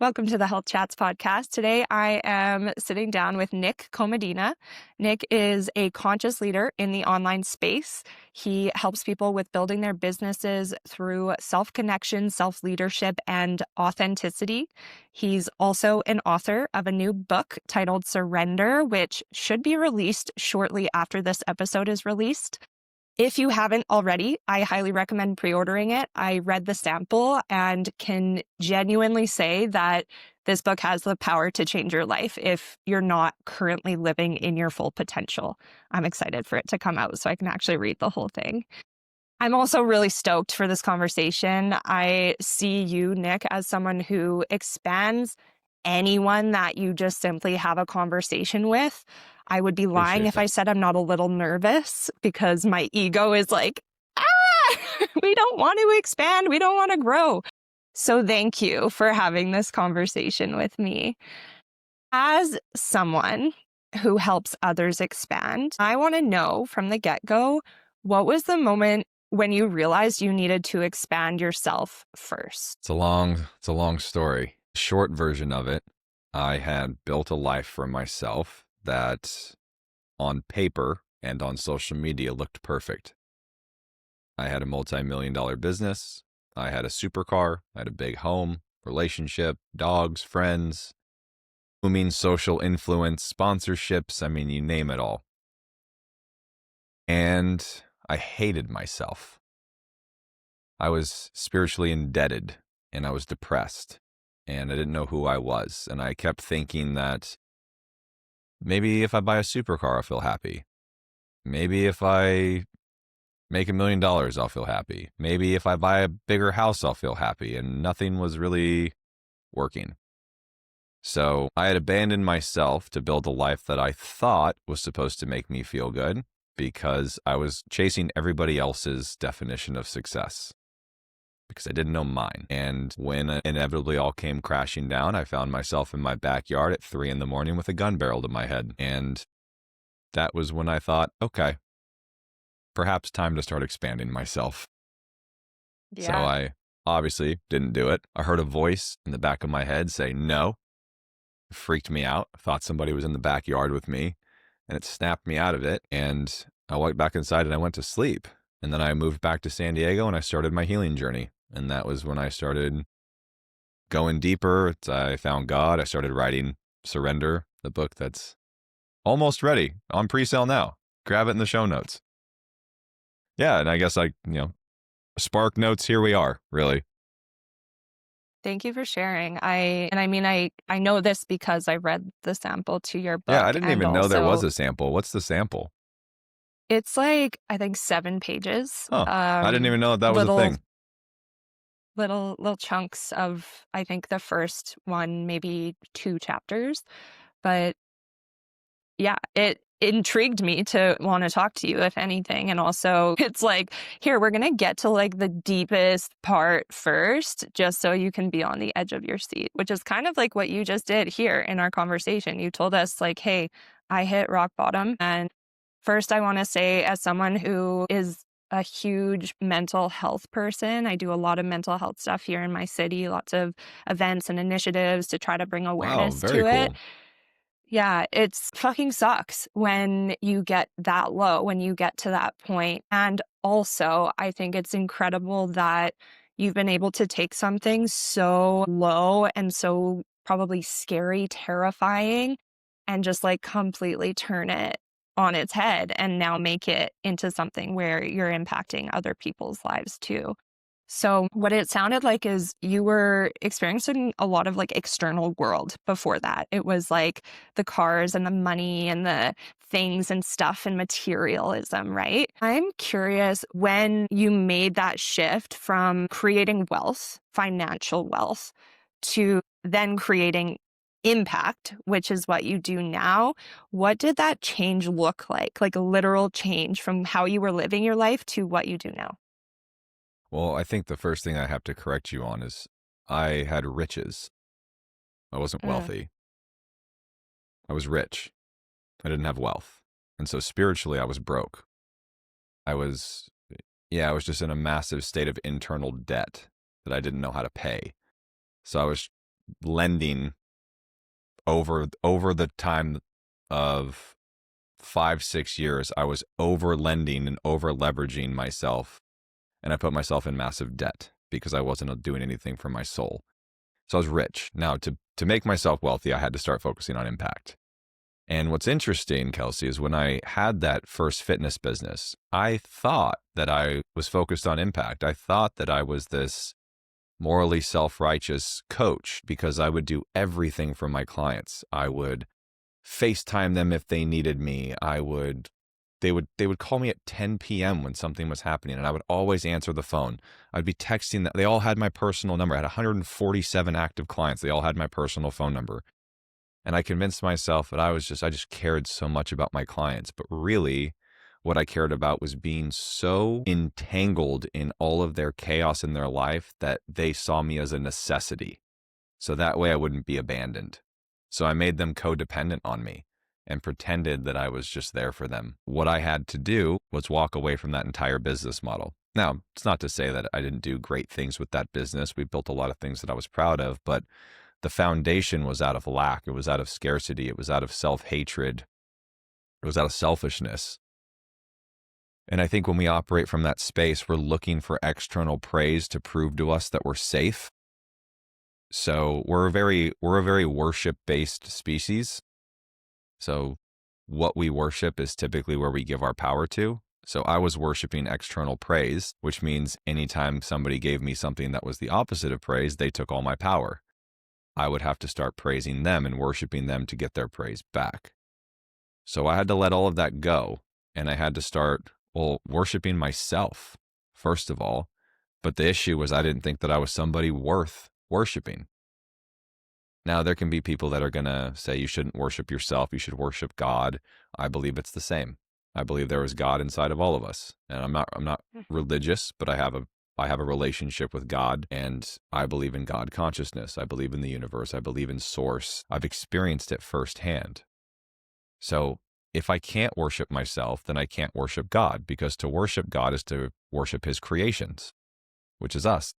Welcome to the Health Chats podcast. Today, I am sitting down with Nick Komodina. Nick is a conscious leader in the online space. He helps people with building their businesses through self-connection, self-leadership, and authenticity. He's also an author of a new book titled Surrender, which should be released shortly after this episode is released. If you haven't already, I highly recommend pre-ordering it. I read the sample and can genuinely say that this book has the power to change your life if you're not currently living in your full potential. I'm excited for it to come out so I can actually read the whole thing. I'm also really stoked for this conversation. I see you, Nick, as someone who expands anyone that you just simply have a conversation with. I would be lying if I said I'm not a little nervous because my ego is like, we don't want to expand. We don't want to grow. So thank you for having this conversation with me. As someone who helps others expand, I want to know from the get-go, what was the moment when you realized you needed to expand yourself first? It's a long story. Short version of it, I had built a life for myself that on paper and on social media looked perfect. I had a multi-million-dollar business. I had a supercar. I had a big home, relationship, dogs, friends. Who means social influence, sponsorships, you name it all. And I hated myself. I was spiritually indebted and I was depressed and I didn't know who I was. And I kept thinking that maybe if I buy a supercar, I'll feel happy. Maybe if I make $1 million, I'll feel happy. Maybe if I buy a bigger house, I'll feel happy. And nothing was really working. So I had abandoned myself to build a life that I thought was supposed to make me feel good because I was chasing everybody else's definition of success because I didn't know mine. And when it inevitably all came crashing down, I found myself in my backyard at 3 a.m. with a gun barreled to my head. And that was when I thought, okay, perhaps time to start expanding myself. Yeah. So I obviously didn't do it. I heard a voice in the back of my head say no. It freaked me out. I thought somebody was in the backyard with me and it snapped me out of it. And I walked back inside and I went to sleep. And then I moved back to San Diego and I started my healing journey. And that was when I started going deeper. I found God. I started writing Surrender, the book that's almost ready, on pre-sale now. Grab it in the show notes. Yeah, and I guess Spark Notes, here we are, really. Thank you for sharing. I know this because I read the sample to your book. Yeah, I didn't even know there was a sample. What's the sample? It's I think 7 pages. Oh, I didn't even know that was a thing. Little chunks of, I think, the first one, maybe 2 chapters. But yeah, it intrigued me to want to talk to you, if anything. And also it's here, we're going to get to the deepest part first, just so you can be on the edge of your seat, which is kind of like what you just did here in our conversation. You told us hey, I hit rock bottom. And first, I want to say, as someone who is a huge mental health person, I do a lot of mental health stuff here in my city, lots of events and initiatives to try to bring awareness to it. Yeah, it's fucking sucks when you get that low, when you get to that point. And also, I think it's incredible that you've been able to take something so low and so probably scary, terrifying, and just completely turn it on its head and now make it into something where you're impacting other people's lives too. So what it sounded like is you were experiencing a lot of external world before that. It was the cars and the money and the things and stuff and materialism, right? I'm curious, when you made that shift from creating wealth, financial wealth, to then creating impact, which is what you do now, what did that change look like? A literal change from how you were living your life to what you do now? Well, I think the first thing I have to correct you on is I had riches. I wasn't wealthy. I was rich. I didn't have wealth. And so spiritually, I was broke. I was just in a massive state of internal debt that I didn't know how to pay. So I was lending over the time of 5, 6 years. I was over lending and over leveraging myself, and I put myself in massive debt because I wasn't doing anything for my soul. So I was rich. Now, to make myself wealthy, I had to start focusing on impact. And what's interesting, Kelsey, is when I had that first fitness business, I thought that I was focused on impact. I thought that I was this morally self-righteous coach because I would do everything for my clients. I would FaceTime them if they needed me. They would call me at 10 p.m. when something was happening, and I would always answer the phone. I'd be texting them. They all had my personal number. I had 147 active clients. They all had my personal phone number. And I convinced myself that I just cared so much about my clients. But really, what I cared about was being so entangled in all of their chaos in their life that they saw me as a necessity. So that way I wouldn't be abandoned. So I made them codependent on me and pretended that I was just there for them. What I had to do was walk away from that entire business model. Now, it's not to say that I didn't do great things with that business. We built a lot of things that I was proud of, but the foundation was out of lack. It was out of scarcity. It was out of self-hatred. It was out of selfishness. And I think when we operate from that space, we're looking for external praise to prove to us that we're safe. So we're a very worship-based species. So what we worship is typically where we give our power to. So I was worshiping external praise, which means anytime somebody gave me something that was the opposite of praise, they took all my power. I would have to start praising them and worshiping them to get their praise back. So I had to let all of that go, and I had to start, worshiping myself, first of all. But the issue was I didn't think that I was somebody worth worshiping. Now, there can be people that are going to say you shouldn't worship yourself, you should worship God. I believe it's the same. I believe there is God inside of all of us. And I'm not religious, but I have a relationship with God, and I believe in God consciousness. I believe in the universe. I believe in source. I've experienced it firsthand. So if I can't worship myself, then I can't worship God, because to worship God is to worship his creations, which is us.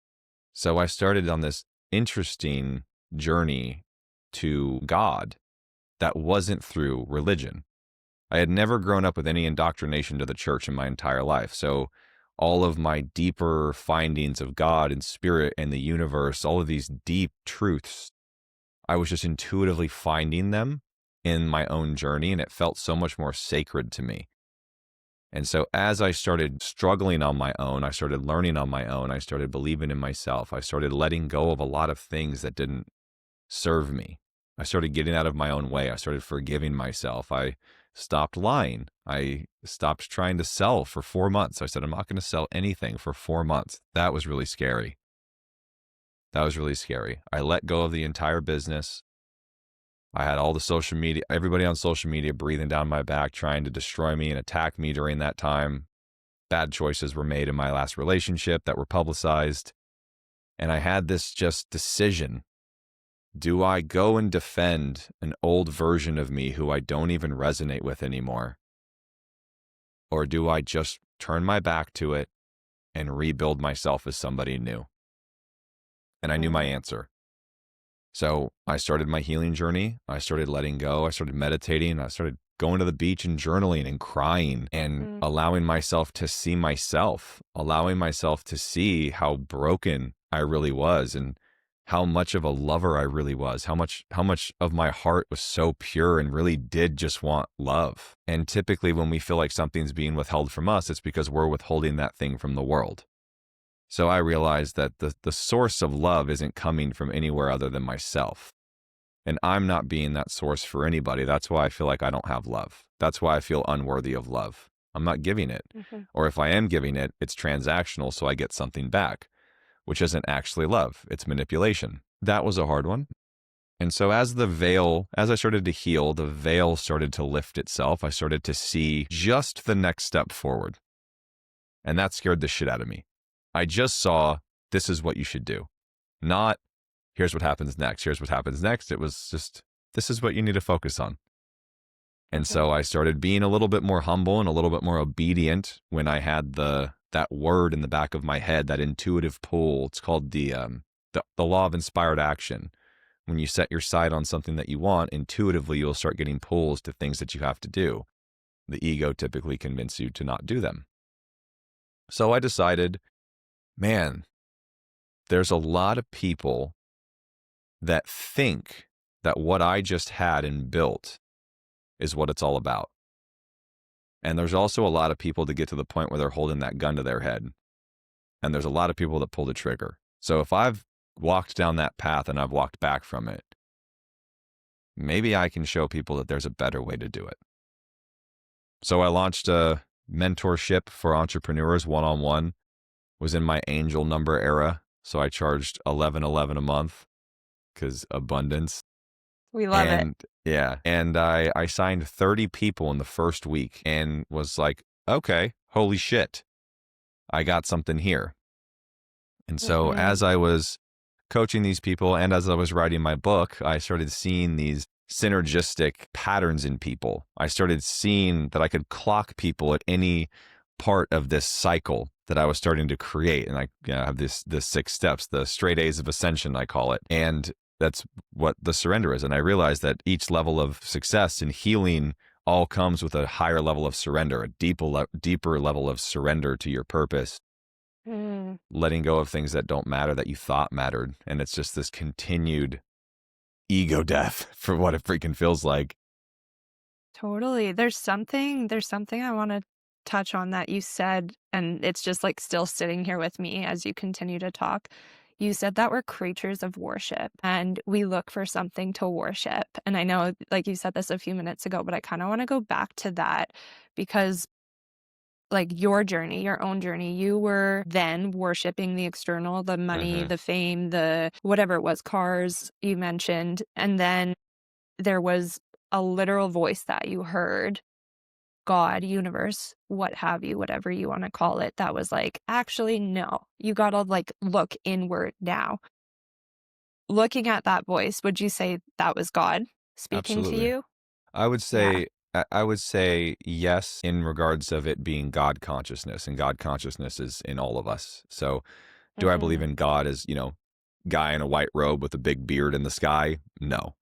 So I started on this interesting journey to God that wasn't through religion. I had never grown up with any indoctrination to the church in my entire life. So all of my deeper findings of God and spirit and the universe, all of these deep truths, I was just intuitively finding them in my own journey, and it felt so much more sacred to me. And so as I started struggling on my own, I started learning on my own, I started believing in myself, I started letting go of a lot of things that didn't serve me. I started getting out of my own way. I started forgiving myself. I stopped lying. I stopped trying to sell for 4 months. I said, I'm not going to sell anything for 4 months. That was really scary. I let go of the entire business. I had all the social media, everybody on social media breathing down my back, trying to destroy me and attack me during that time. Bad choices were made in my last relationship that were publicized. And I had this just decision. Do I go and defend an old version of me who I don't even resonate with anymore? Or do I just turn my back to it and rebuild myself as somebody new? And I knew my answer. So I started my healing journey. I started letting go. I started meditating. I started going to the beach and journaling and crying and allowing myself to see myself, allowing myself to see how broken I really was and how much of a lover I really was, how much of my heart was so pure and really did just want love. And typically when we feel like something's being withheld from us, it's because we're withholding that thing from the world. So I realized that the source of love isn't coming from anywhere other than myself. And I'm not being that source for anybody. That's why I feel like I don't have love. That's why I feel unworthy of love. I'm not giving it. Or if I am giving it, it's transactional, so I get something back, which isn't actually love. It's manipulation. That was a hard one. And so as I started to heal, the veil started to lift itself. I started to see just the next step forward. And that scared the shit out of me. I just saw, this is what you should do. Not, here's what happens next. Here's what happens next. It was just, this is what you need to focus on. And so I started being a little bit more humble and a little bit more obedient when I had that word in the back of my head, that intuitive pull. It's called the law of inspired action, When you set your sight on something that you want, intuitively you'll start getting pulls to things that you have to do. The ego typically convinces you to not do them. So I decided, man, there's a lot of people that think that what I just had and built is what it's all about. And there's also a lot of people that get to the point where they're holding that gun to their head. And there's a lot of people that pull the trigger. So if I've walked down that path and I've walked back from it, maybe I can show people that there's a better way to do it. So I launched a mentorship for entrepreneurs one-on-one, was in my angel number era. So I charged $11.11 a month because abundance. We love it. And yeah, and I signed 30 people in the first week and was like, okay, holy shit, I got something here. And so Mhm. as I was coaching these people and as I was writing my book, I started seeing these synergistic patterns in people. I started seeing that I could clock people at any part of this cycle that I was starting to create. And I have this 6 steps, the straight A's of ascension, I call it. And that's what the surrender is. And I realized that each level of success and healing all comes with a higher level of surrender, a deeper level of surrender to your purpose, Mm. letting go of things that don't matter that you thought mattered. And it's just this continued ego death for what it freaking feels like. Totally. There's something I want to touch on that you said, and it's just like still sitting here with me as you continue to talk. You said that we're creatures of worship and we look for something to worship. And I know, like you said this a few minutes ago, but I kind of want to go back to that because, like, your journey, your own journey, you were then worshiping the external, the money, Hmm. the fame, the whatever it was, cars you mentioned. And then there was a literal voice that you heard, God, universe, what have you, whatever you want to call it, that was like, actually, no, you got to like look inward now. Looking at that voice, would you say that was God speaking to Absolutely. you? I would Yeah. say I would say yes in regards of it being God consciousness, and God consciousness is in all of us. So do I believe Hmm. in God as, guy in a white robe with a big beard in the sky? No.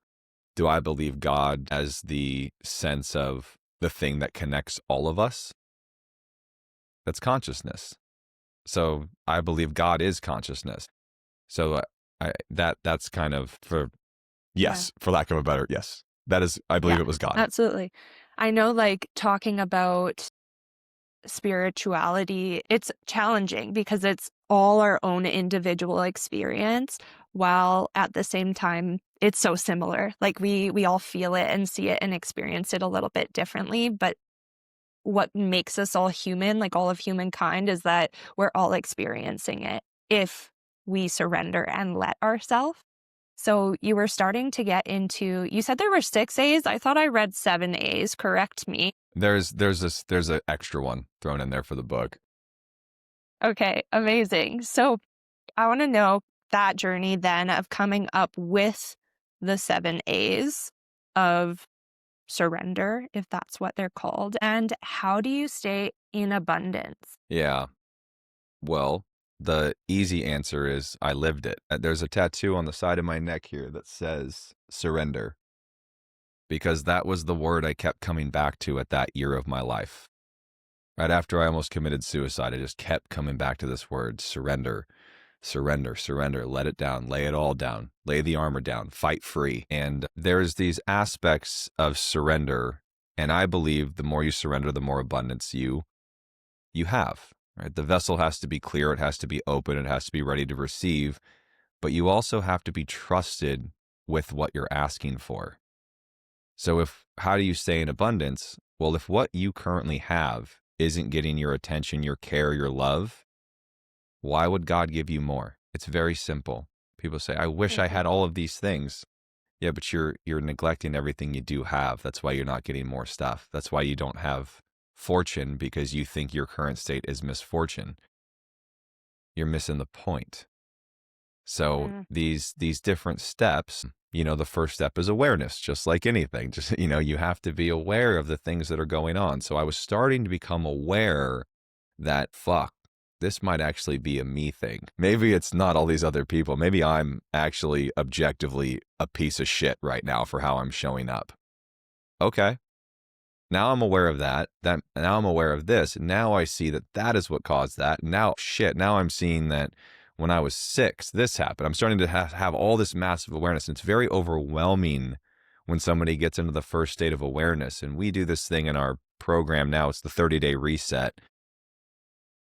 Do I believe God as the sense of the thing that connects all of us? That's consciousness. So I believe God is consciousness. So that's kind of for Yeah. yes, for lack of a better yes. That is, I believe Yeah. it was God. Absolutely. I know, like, talking about spirituality, it's challenging because it's all our own individual experience, while at the same time it's so similar. Like we all feel it and see it and experience it a little bit differently, but what makes us all human, like all of humankind, is that we're all experiencing it if we surrender and let ourselves. So you were starting to get into, you said there were 6 A's. I thought I read 7 A's. Correct me. There's an extra one thrown in there for the book. Okay, amazing. So I want to know that journey then of coming up with the 7 A's of surrender, if that's what they're called. And how do you stay in abundance? Yeah. Well, the easy answer is I lived it. There's a tattoo on the side of my neck here that says surrender because that was the word I kept coming back to at that year of my life. Right after I almost committed suicide, I just kept coming back to this word surrender, surrender, surrender, let it down, lay it all down, lay the armor down, fight free. And there's these aspects of surrender. And I believe the more you surrender, the more abundance you have. Right? The vessel has to be clear, it has to be open, it has to be ready to receive, but you also have to be trusted with what you're asking for. So how do you stay in abundance? Well, if what you currently have isn't getting your attention, your care, your love, why would God give you more? It's very simple. People say, I wish I had Mhm. all of these things. Yeah, but you're neglecting everything you do have. That's why you're not getting more stuff. That's why you don't have fortune, because you think your current state is misfortune. You're missing the point. So Mm. these different steps, the first step is awareness, just like anything. Just, you have to be aware of the things that are going on. So I was starting to become aware that fuck, this might actually be a me thing. Maybe it's not all these other people. Maybe I'm actually objectively a piece of shit right now for how I'm showing up. Okay. Now I'm aware of that. Now I'm aware of this. Now I see that that is what caused that. Now, shit, now I'm seeing that when I was 6, this happened. I'm starting to have all this massive awareness. And it's very overwhelming when somebody gets into the first state of awareness. And we do this thing in our program now. It's the 30-day reset.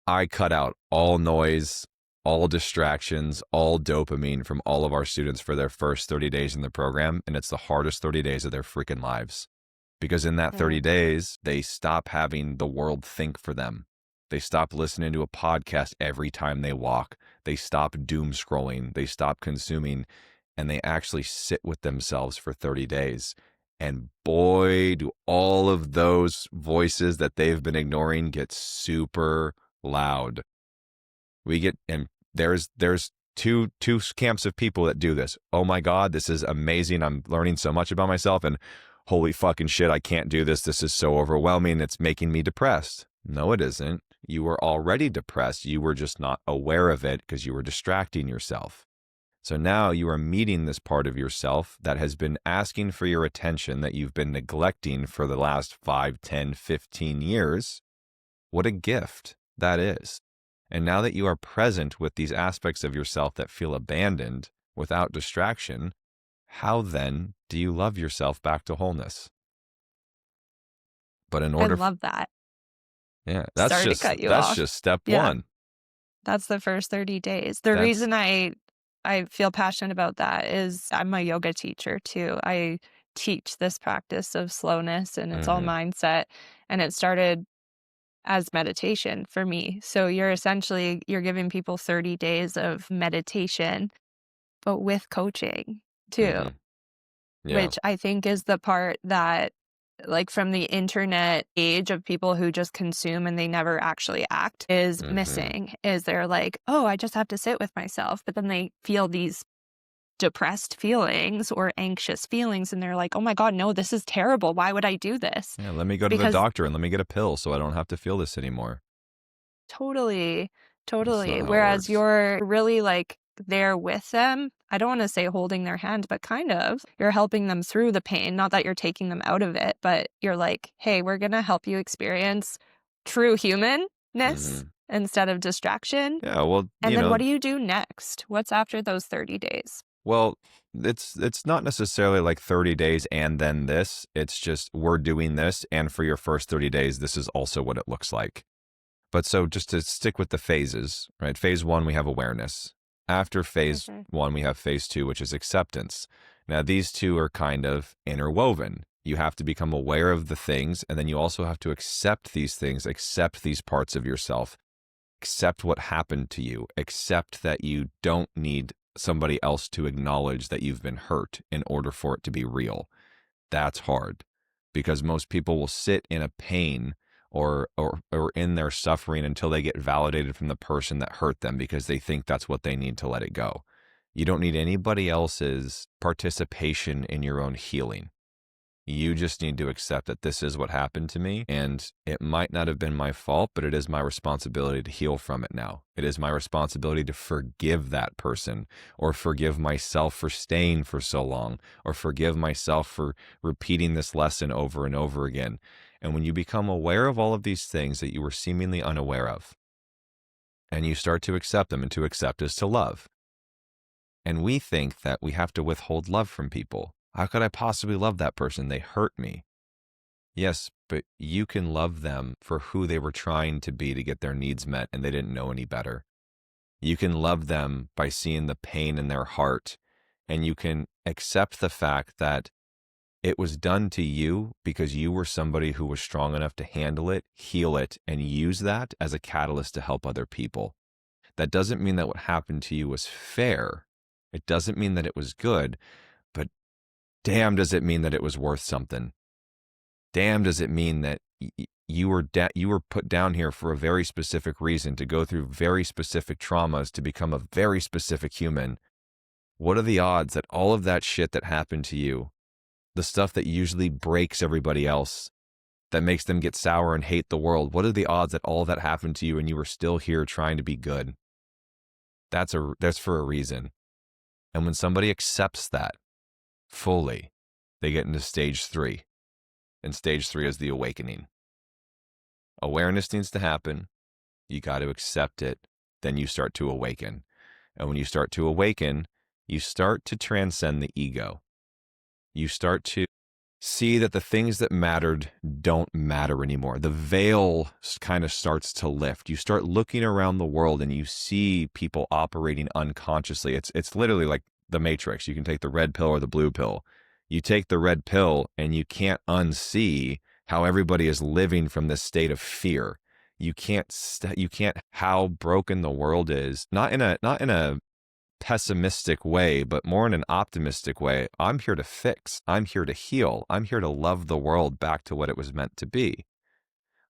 I cut out all noise, all distractions, all dopamine from all of our students for their first 30 days in the program. And it's the hardest 30 days of their freaking lives. Because in that 30 days, they stop having the world think for them. They stop listening to a podcast every time they walk. They stop doom scrolling. They stop consuming, and they actually sit with themselves for 30 days. And boy, do all of those voices that they've been ignoring get super loud. And there's two camps of people that do this. Oh my God, this is amazing. I'm learning so much about myself, and holy fucking shit, I can't do this. This is so overwhelming. It's making me depressed. No, it isn't. You were already depressed. You were just not aware of it because you were distracting yourself. So now you are meeting this part of yourself that has been asking for your attention, that you've been neglecting for the last 5, 10, 15 years. What a gift that is. And now that you are present with these aspects of yourself that feel abandoned without distraction, how then do you love yourself back to wholeness? But in I order, love that. yeah, Sorry to cut you that's off. just step Yeah, one. that's the first 30 days. The That's reason I feel passionate about that is I'm a yoga teacher too. I teach this practice of slowness, and it's all mm-hmm, mindset, and it started as meditation for me. So you're giving people 30 days of meditation, but with coaching too, mm-hmm, yeah, which I think is the part that, like, from the internet age of people who just consume and they never actually act is mm-hmm, missing. Is they're like, "Oh, I just have to sit with myself." But then they feel these depressed feelings or anxious feelings and they're like, "Oh my God, no, this is terrible. Why would I do this?" yeah. Let me go to the Because doctor and let me get a pill so I don't have to feel this anymore. totally, That's not totally. how it Whereas works. you're really, like, there with them. I don't wanna say holding their hand, but kind of. You're helping them through the pain, not that you're taking them out of it, but you're like, "Hey, we're gonna help you experience true humanness Mm-hmm. instead of distraction." Yeah, well, And then what do you do next? What's after those 30 days? well, it's not necessarily like 30 days and then this. It's just we're doing this, and for your first 30 days, this is also what it looks like. But so just to stick with the phases, right? Phase 1, we have awareness. After phase Mhm. 1, we have phase 2, which is acceptance. Now, these two are kind of interwoven. You have to become aware of the things, and then you also have to accept these things, accept these parts of yourself, accept what happened to you, accept that you don't need somebody else to acknowledge that you've been hurt in order for it to be real. That's hard because most people will sit in a pain or in their suffering until they get validated from the person that hurt them because they think that's what they need to let it go. You don't need anybody else's participation in your own healing. You just need to accept that this is what happened to me, and it might not have been my fault, but it is my responsibility to heal from it now. It is my responsibility to forgive that person, or forgive myself for staying for so long, or forgive myself for repeating this lesson over and over again. And when you become aware of all of these things that you were seemingly unaware of, and you start to accept them, and to accept is to love. And we think that we have to withhold love from people. How could I possibly love that person? They hurt me. Yes, but you can love them for who they were trying to be to get their needs met and they didn't know any better. You can love them by seeing the pain in their heart, and you can accept the fact that it was done to you because you were somebody who was strong enough to handle it, heal it, and use that as a catalyst to help other people. That doesn't mean that what happened to you was fair. It doesn't mean that it was good, but damn, does it mean that it was worth something. Damn, does it mean that you were put down here for a very specific reason, to go through very specific traumas to become a very specific human. What are the odds that all of that shit that happened to you, the stuff that usually breaks everybody else, that makes them get sour and hate the world? What are the odds that all that happened to you and you were still here trying to be good? That's for a reason. And when somebody accepts that fully, they get into stage 3. And stage 3 is the awakening. Awareness needs to happen. You got to accept it. Then you start to awaken. And when you start to awaken, you start to transcend the ego. You start to see that the things that mattered don't matter anymore. The veil kind of starts to lift. You start looking around the world and you see people operating unconsciously. It's literally like the Matrix. You can take the red pill or the blue pill. You take the red pill and you can't unsee how everybody is living from this state of fear. You can't how broken the world is. Not in a pessimistic way, but more in an optimistic way. I'm here to fix. I'm here to heal. I'm here to love the world back to what it was meant to be.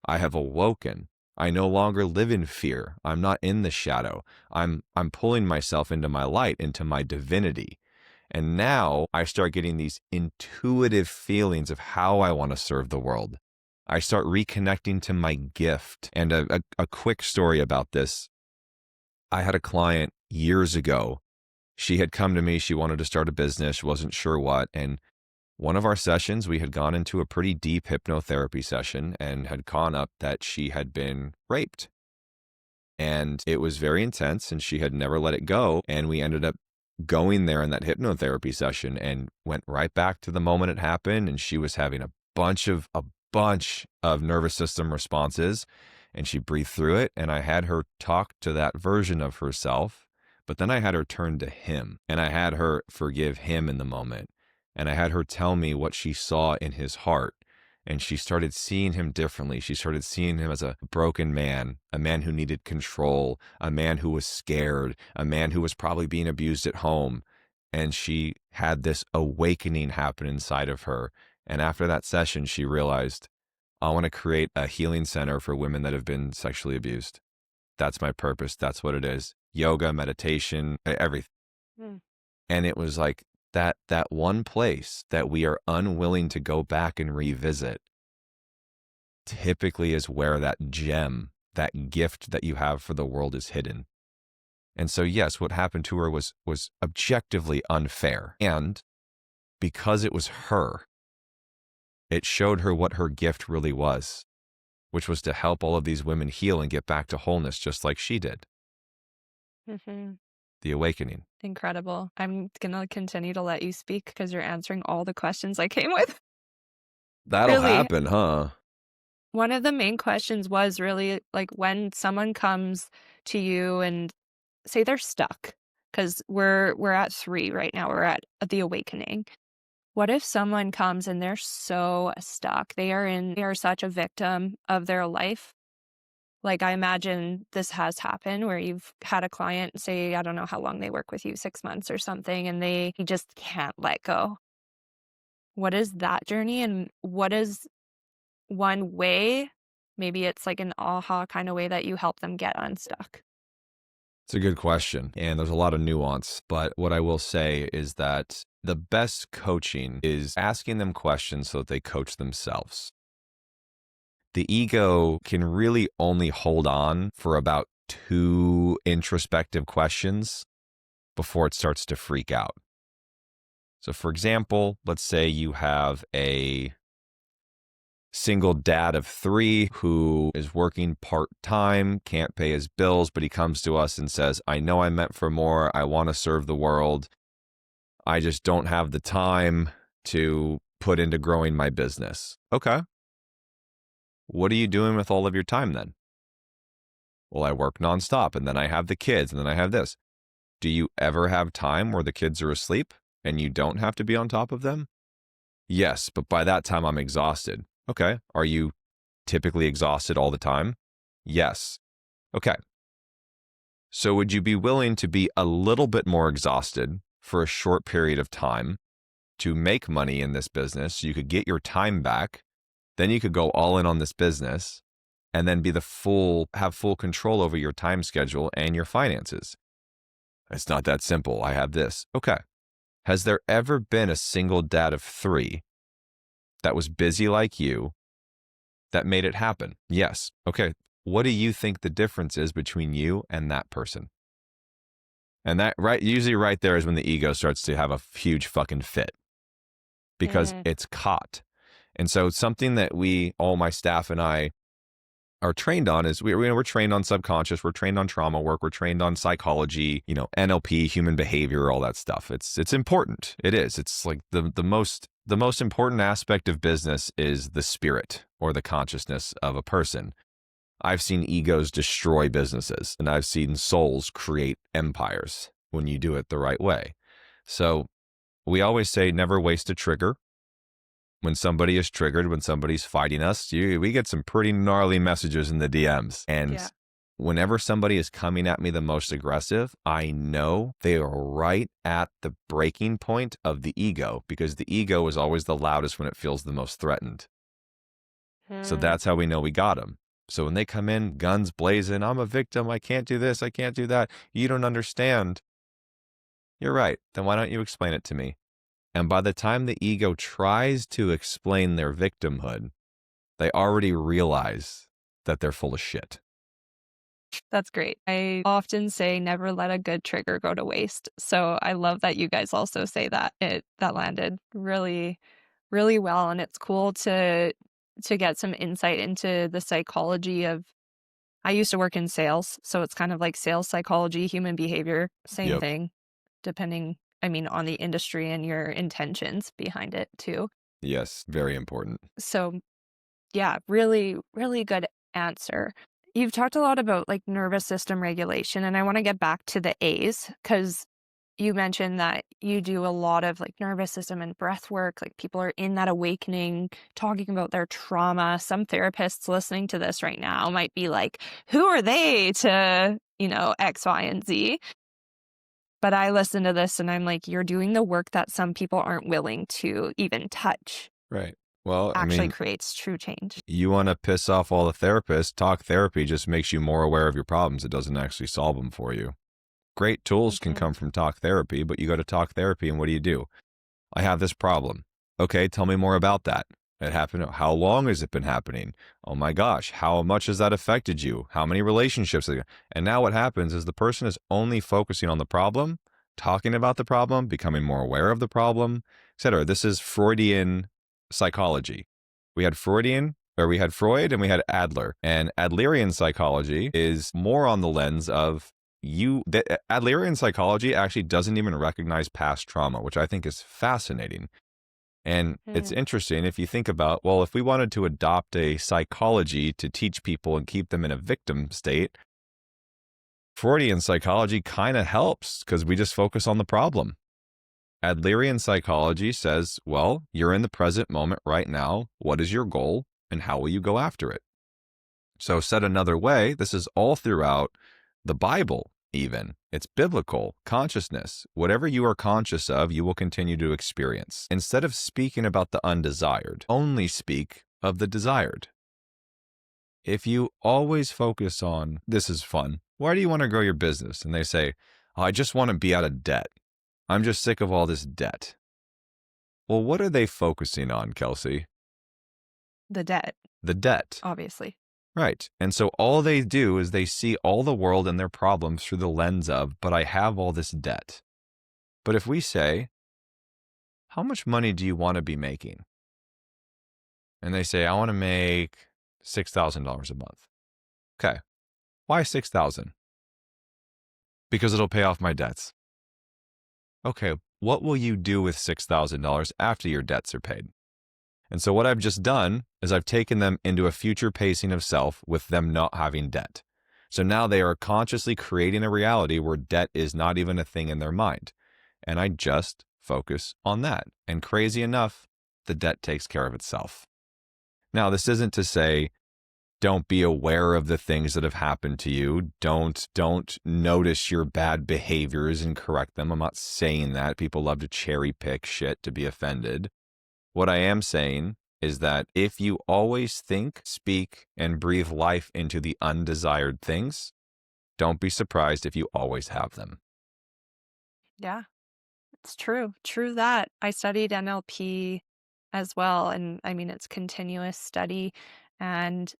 I have awoken. I no longer live in fear. I'm not in the shadow. I'm pulling myself into my light, into my divinity. And now I start getting these intuitive feelings of how I want to serve the world. I start reconnecting to my gift. And a quick story about this. I had a client years ago. She had come to me. She wanted to start a business. She wasn't sure what. And one of our sessions, we had gone into a pretty deep hypnotherapy session and had gone up that she had been raped. And it was very intense and she had never let it go. And we ended up going there in that hypnotherapy session and went right back to the moment it happened. And she was having a bunch of nervous system responses, and she breathed through it. And I had her talk to that version of herself, but then I had her turn to him and I had her forgive him in the moment. And I had her tell me what she saw in his heart. And she started seeing him differently. She started seeing him as a broken man, a man who needed control, a man who was scared, a man who was probably being abused at home. And she had this awakening happen inside of her. And after that session, she realized, I want to create a healing center for women that have been sexually abused. That's my purpose. That's what it is. Yoga, meditation, everything. Mm. And it was like that one place that we are unwilling to go back and revisit typically is where that gem, that gift that you have for the world is hidden. And so, yes, what happened to her was objectively unfair. And because it was her, it showed her what her gift really was, which was to help all of these women heal and get back to wholeness just like she did. Mm-hmm. The awakening. Incredible. I'm going to continue to let you speak because you're answering all the questions I came with. That'll Really, happen, huh? one of the main questions was really like when someone comes to you and say they're stuck, because we're at 3 right now. We're at the awakening. What if someone comes and they're so stuck? They are such a victim of their life. Like, I imagine this has happened where you've had a client say, I don't know how long they work with you, 6 months or something, and they just can't let go. What is that journey? And what is one way, maybe it's like an aha kind of way that you help them get unstuck? It's a good question, and there's a lot of nuance, but what I will say is that the best coaching is asking them questions so that they coach themselves. The ego can really only hold on for about 2 introspective questions before it starts to freak out. So, for example, let's say you have a single dad of 3 who is working part-time, can't pay his bills, but he comes to us and says, I know I'm meant for more. I want to serve the world. I just don't have the time to put into growing my business. Okay. What are you doing with all of your time then? Well, I work nonstop and then I have the kids and then I have this. Do you ever have time where the kids are asleep and you don't have to be on top of them? Yes, but by that time I'm exhausted. Okay. Are you typically exhausted all the time? Yes. Okay. So would you be willing to be a little bit more exhausted for a short period of time to make money in this business so you could get your time back? Then you could go all in on this business and then have full control over your time schedule and your finances. It's not that simple. I have this. Okay. Has there ever been a single dad of 3 that was busy like you, that made it happen. Yes. Okay. What do you think the difference is between you and that person? And that right usually right there is when the ego starts to have a huge fucking fit because Mm, it's caught. And so something that all my staff and I are trained on is we're trained on subconscious, we're trained on trauma work, we're trained on psychology, NLP, human behavior, all that stuff. It's important. It is. It's like the most important aspect of business is the spirit or the consciousness of a person. I've seen egos destroy businesses, and I've seen souls create empires when you do it the right way. So we always say never waste a trigger. When somebody is triggered, when somebody's fighting us, we get some pretty gnarly messages in the DMs. And yeah. whenever somebody is coming at me the most aggressive, I know they are right at the breaking point of the ego because the ego is always the loudest when it feels the most threatened. So Mm, that's how we know we got them. So when they come in, guns blazing, I'm a victim, I can't do this, I can't do that, you don't understand. You're right. Then why don't you explain it to me? And by the time the ego tries to explain their victimhood, they already realize that they're full of shit. that's great. I often say never let a good trigger go to waste. So I love that you guys also say that. That landed really, really well, and it's cool to get some insight into the psychology of. I used to work in sales, so it's kind of like sales psychology, human behavior, same Yep. thing, depending, I mean, on the industry and your intentions behind it too. Yes, very important. So, yeah, really, really good answer. You've talked a lot about like nervous system regulation, and I want to get back to the A's because you mentioned that you do a lot of like nervous system and breath work. Like people are in that awakening, talking about their trauma. Some therapists listening to this right now might be like, who are they to, X, Y, and Z? But I listen to this and I'm like, you're doing the work that some people aren't willing to even touch. Right. Well, I Actually mean, creates true change. you want to piss off all the therapists, talk therapy just makes you more aware of your problems. It doesn't actually solve them for you. Great tools can Hmm. come from talk therapy, but you go to talk therapy and what do? I have this problem. Okay, tell me more about that. It happened. How long has it been happening? Oh my gosh, how much has that affected you? How many relationships? And now what happens is the person is only focusing on the problem, talking about the problem, becoming more aware of the problem, etc. This is Freudian psychology. We had Freud and we had Adler. And Adlerian psychology is more on the lens of Adlerian psychology actually doesn't even recognize past trauma, which I think is fascinating. And it's Mm, interesting if you think about, well, if we wanted to adopt a psychology to teach people and keep them in a victim state, Freudian psychology kind of helps because we just focus on the problem. Adlerian psychology says, well, you're in the present moment right now. What is your goal and how will you go after it? So, said another way, this is all throughout the Bible, even. It's biblical consciousness. Whatever you are conscious of, you will continue to experience. Instead of speaking about the undesired, only speak of the desired. If you always focus on, this is fun, why do you want to grow your business? And they say, oh, I just want to be out of debt. I'm just sick of all this debt. Well, what are they focusing on, Kelsey? the debt, The debt. obviously. Right. And so all they do is they see all the world and their problems through the lens of, but I have all this debt. But if we say, how much money do you want to be making? And they say, I want to make $6,000 a month. Okay. Why 6,000? Because it'll pay off my debts. Okay. What will you do with $6,000 after your debts are paid? And so what I've just done is I've taken them into a future pacing of self with them not having debt. So now they are consciously creating a reality where debt is not even a thing in their mind. And I just focus on that. And crazy enough, the debt takes care of itself. Now, this isn't to say don't be aware of the things that have happened to you. Don't notice your bad behaviors and correct them. I'm not saying that. People love to cherry pick shit to be offended. What I am saying is that if you always think, speak, and breathe life into the undesired things, don't be surprised if you always have them. Yeah, it's true. True that. I studied NLP as well. And I mean, it's continuous study. And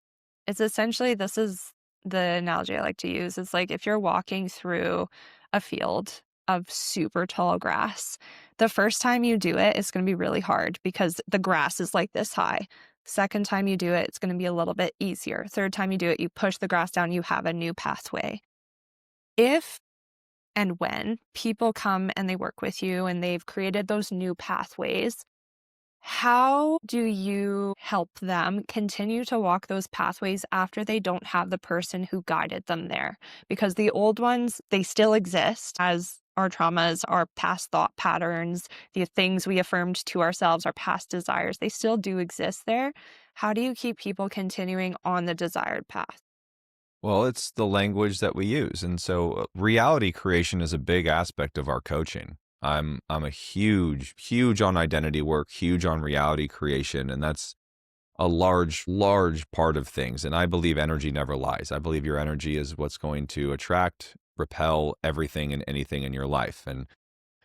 it's essentially this is the analogy I like to use. It's like if you're walking through a field of super tall grass, the first time you do it, it's going to be really hard because the grass is like this high. Second time you do it, it's going to be a little bit easier. Third time you do it, you push the grass down, you have a new pathway. If and when people come and they work with you and they've created those new pathways, how do you help them continue to walk those pathways after they don't have the person who guided them there? Because the old ones, they still exist as our traumas, our past thought patterns, the things we affirmed to ourselves, our past desires, they still do exist there. How do you keep people continuing on the desired path? Well, it's the language that we use. And so reality creation is a big aspect of our coaching. I'm a huge on identity work, huge on reality creation, and that's a large part of things. And I believe energy never lies. I believe your energy is what's going to attract, repel everything and anything in your life. And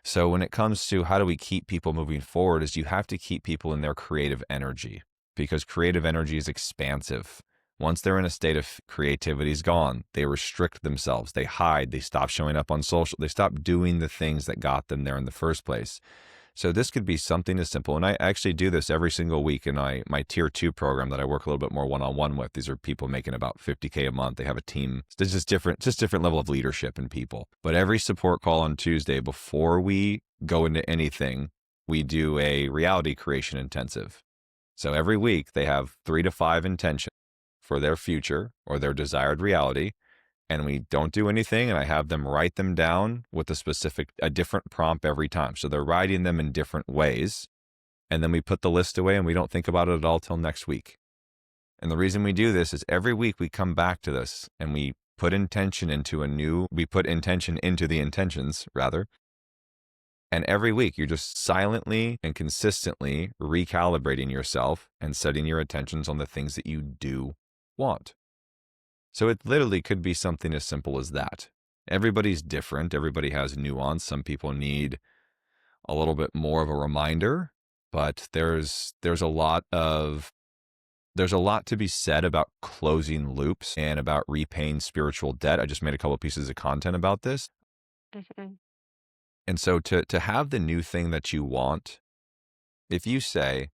so when it comes to how do we keep people moving forward is you have to keep people in their creative energy because creative energy is expansive. Once they're in a state of creativity is gone, they restrict themselves, they hide, they stop showing up on social, they stop doing the things that got them there in the first place. So this could be something as simple, and I actually do this every single week in my tier 2 program that I work a little bit more one-on-one with. These are people making about $50K a month. They have a team. It's just different level of leadership in people. But every support call on Tuesday before we go into anything, we do a reality creation intensive. So every week they have 3 to 5 intentions for their future or their desired reality. And we don't do anything, and I have them write them down with a different prompt every time. So they're writing them in different ways, and then we put the list away and we don't think about it at all till next week. And the reason we do this is every week we come back to this and we put intention into the intentions rather. And every week you're just silently and consistently recalibrating yourself and setting your attentions on the things that you do want. So it literally could be something as simple as that. Everybody's different. Everybody has nuance. Some people need a little bit more of a reminder, but there's a lot to be said about closing loops and about repaying spiritual debt. I just made a couple of pieces of content about this. Mhm. And so to have the new thing that you want, if you say,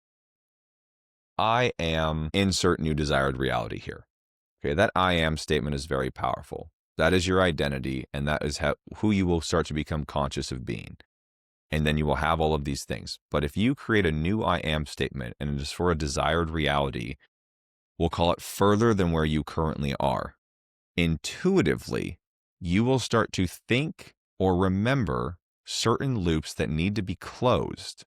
I am insert new desired reality here. Okay, that I am statement is very powerful. That is your identity, and that is who you will start to become conscious of being. And then you will have all of these things. But if you create a new I am statement, and it is for a desired reality, we'll call it further than where you currently are. Intuitively, you will start to think or remember certain loops that need to be closed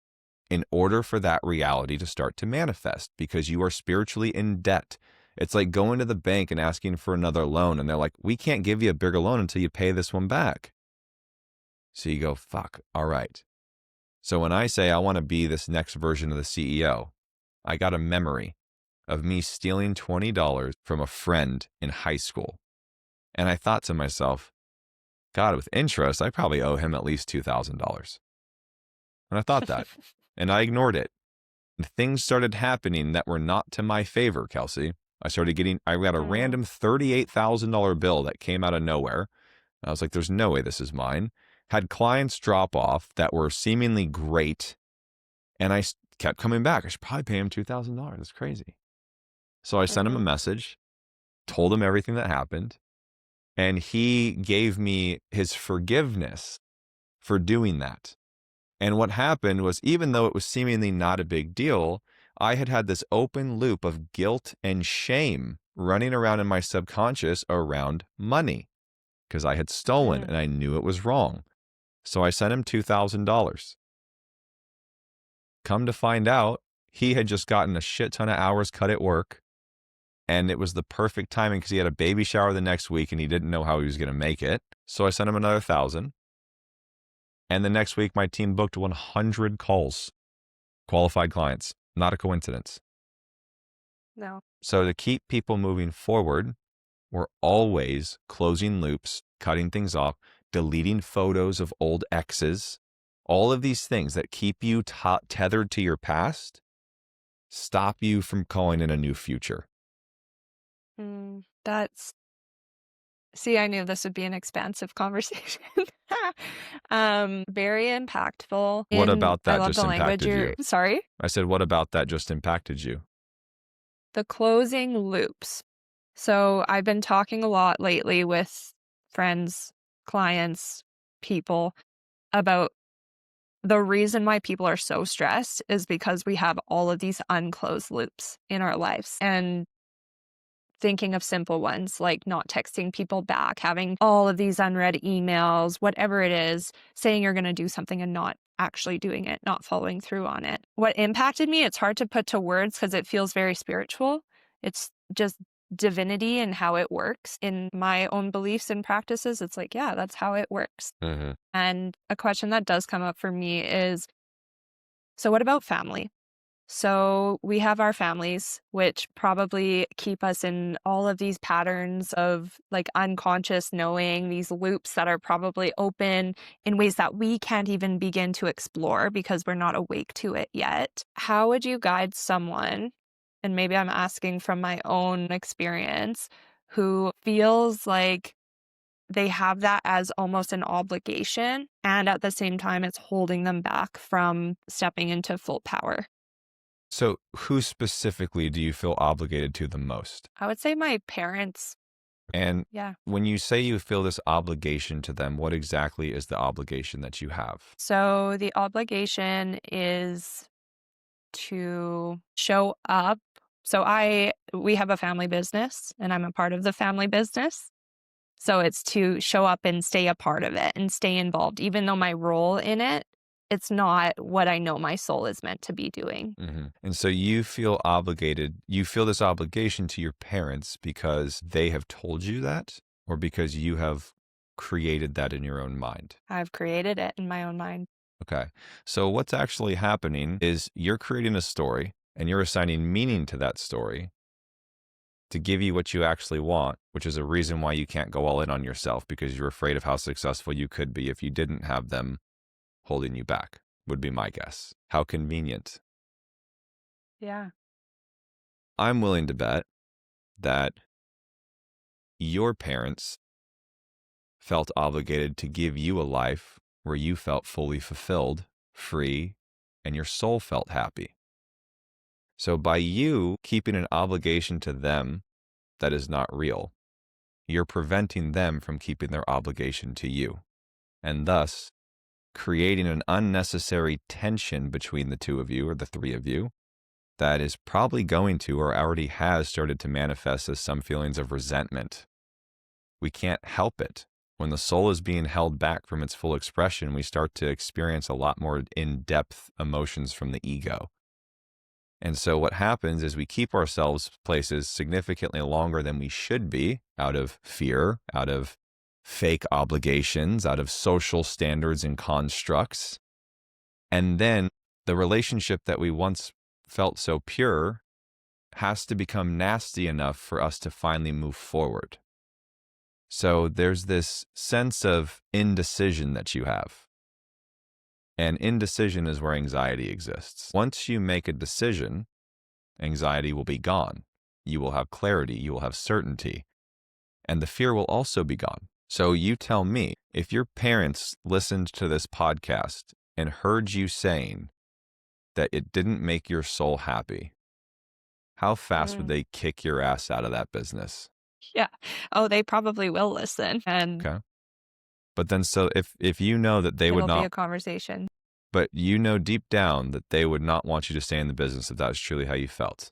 in order for that reality to start to manifest because you are spiritually in debt. It's like going to the bank and asking for another loan, and they're like, we can't give you a bigger loan until you pay this one back. So you go, fuck, all right. So when I say I want to be this next version of the CEO, I got a memory of me stealing $20 from a friend in high school. And I thought to myself, God, with interest, I probably owe him at least $2,000. And I thought that, and I ignored it. And things started happening that were not to my favor, Kelsey. I got a Mm, random $38,000 bill that came out of nowhere. I was like, there's no way this is mine. Had clients drop off that were seemingly great. And I kept coming back. I should probably pay him $2,000. That's crazy. So I sent him a mhm, message, told him everything that happened. And he gave me his forgiveness for doing that. And what happened was, even though it was seemingly not a big deal, I had this open loop of guilt and shame running around in my subconscious around money because I had stolen mm. and I knew it was wrong. So I sent him $2,000. Come to find out, he had just gotten a shit ton of hours cut at work. And it was the perfect timing because he had a baby shower the next week and he didn't know how he was going to make it. So I sent him another 1,000. And the next week, my team booked 100 calls, qualified clients. Not a coincidence. No. So to keep people moving forward, we're always closing loops, cutting things off, deleting photos of old exes, all of these things that keep you tethered to your past, stop you from calling in a new future. That's see, I knew this would be an expansive conversation. Very impactful, What and about I that love just the language impacted you're you? sorry? I said, what about that just impacted you? The closing loops. So, I've been talking a lot lately with friends, clients, people about the reason why people are so stressed is because we have all of these unclosed loops in our lives, and thinking of simple ones like not texting people back, having all of these unread emails, whatever it is, saying you're going to do something and not actually doing it, not following through on it. What impacted me, it's hard to put to words because it feels very spiritual. It's just divinity and how it works in my own beliefs and practices. It's like, yeah, that's how it works. Mhm. And a question that does come up for me is, so what about family? So we have our families, which probably keep us in all of these patterns of like unconscious knowing, these loops that are probably open in ways that we can't even begin to explore because we're not awake to it yet. How would you guide someone? And maybe I'm asking from my own experience, who feels like they have that as almost an obligation. And at the same time, it's holding them back from stepping into full power. So, who specifically do you feel obligated to the most? I would say my parents. And Yeah. when you say you feel this obligation to them, what exactly is the obligation that you have? So the obligation is to show up. So we have a family business and I'm a part of the family business. So it's to show up and stay a part of it and stay involved, even though my role in it, it's not what I know my soul is meant to be doing. And so you feel obligated, you feel this obligation to your parents because they have told you that, or because you have created that in your own mind? I've created it in my own mind. Okay. So what's actually happening is you're creating a story and you're assigning meaning to that story to give you what you actually want, which is a reason why you can't go all in on yourself because you're afraid of how successful you could be if you didn't have them holding you back, would be my guess. How convenient. Yeah. I'm willing to bet that your parents felt obligated to give you a life where you felt fully fulfilled, free, and your soul felt happy. So by you keeping an obligation to them that is not real, you're preventing them from keeping their obligation to you, and thus creating an unnecessary tension between the two of you or the three of you that is probably going to or already has started to manifest as some feelings of resentment. We can't help it. When the soul is being held back from its full expression, we start to experience a lot more in-depth emotions from the ego. And so what happens is we keep ourselves places significantly longer than we should be out of fear, out of fake obligations, out of social standards and constructs. And then the relationship that we once felt so pure has to become nasty enough for us to finally move forward. So there's this sense of indecision that you have. And indecision is where anxiety exists. Once you make a decision, anxiety will be gone. You will have clarity, you will have certainty, and the fear will also be gone. So you tell me, if your parents listened to this podcast and heard you saying that it didn't make your soul happy, how fast would Mm, they kick your ass out of that business? yeah. Oh, they probably will listen and Okay. But then so if you know that they would it'll be not, a conversation. but you know deep down that they would not want you to stay in the business if that was truly how you felt.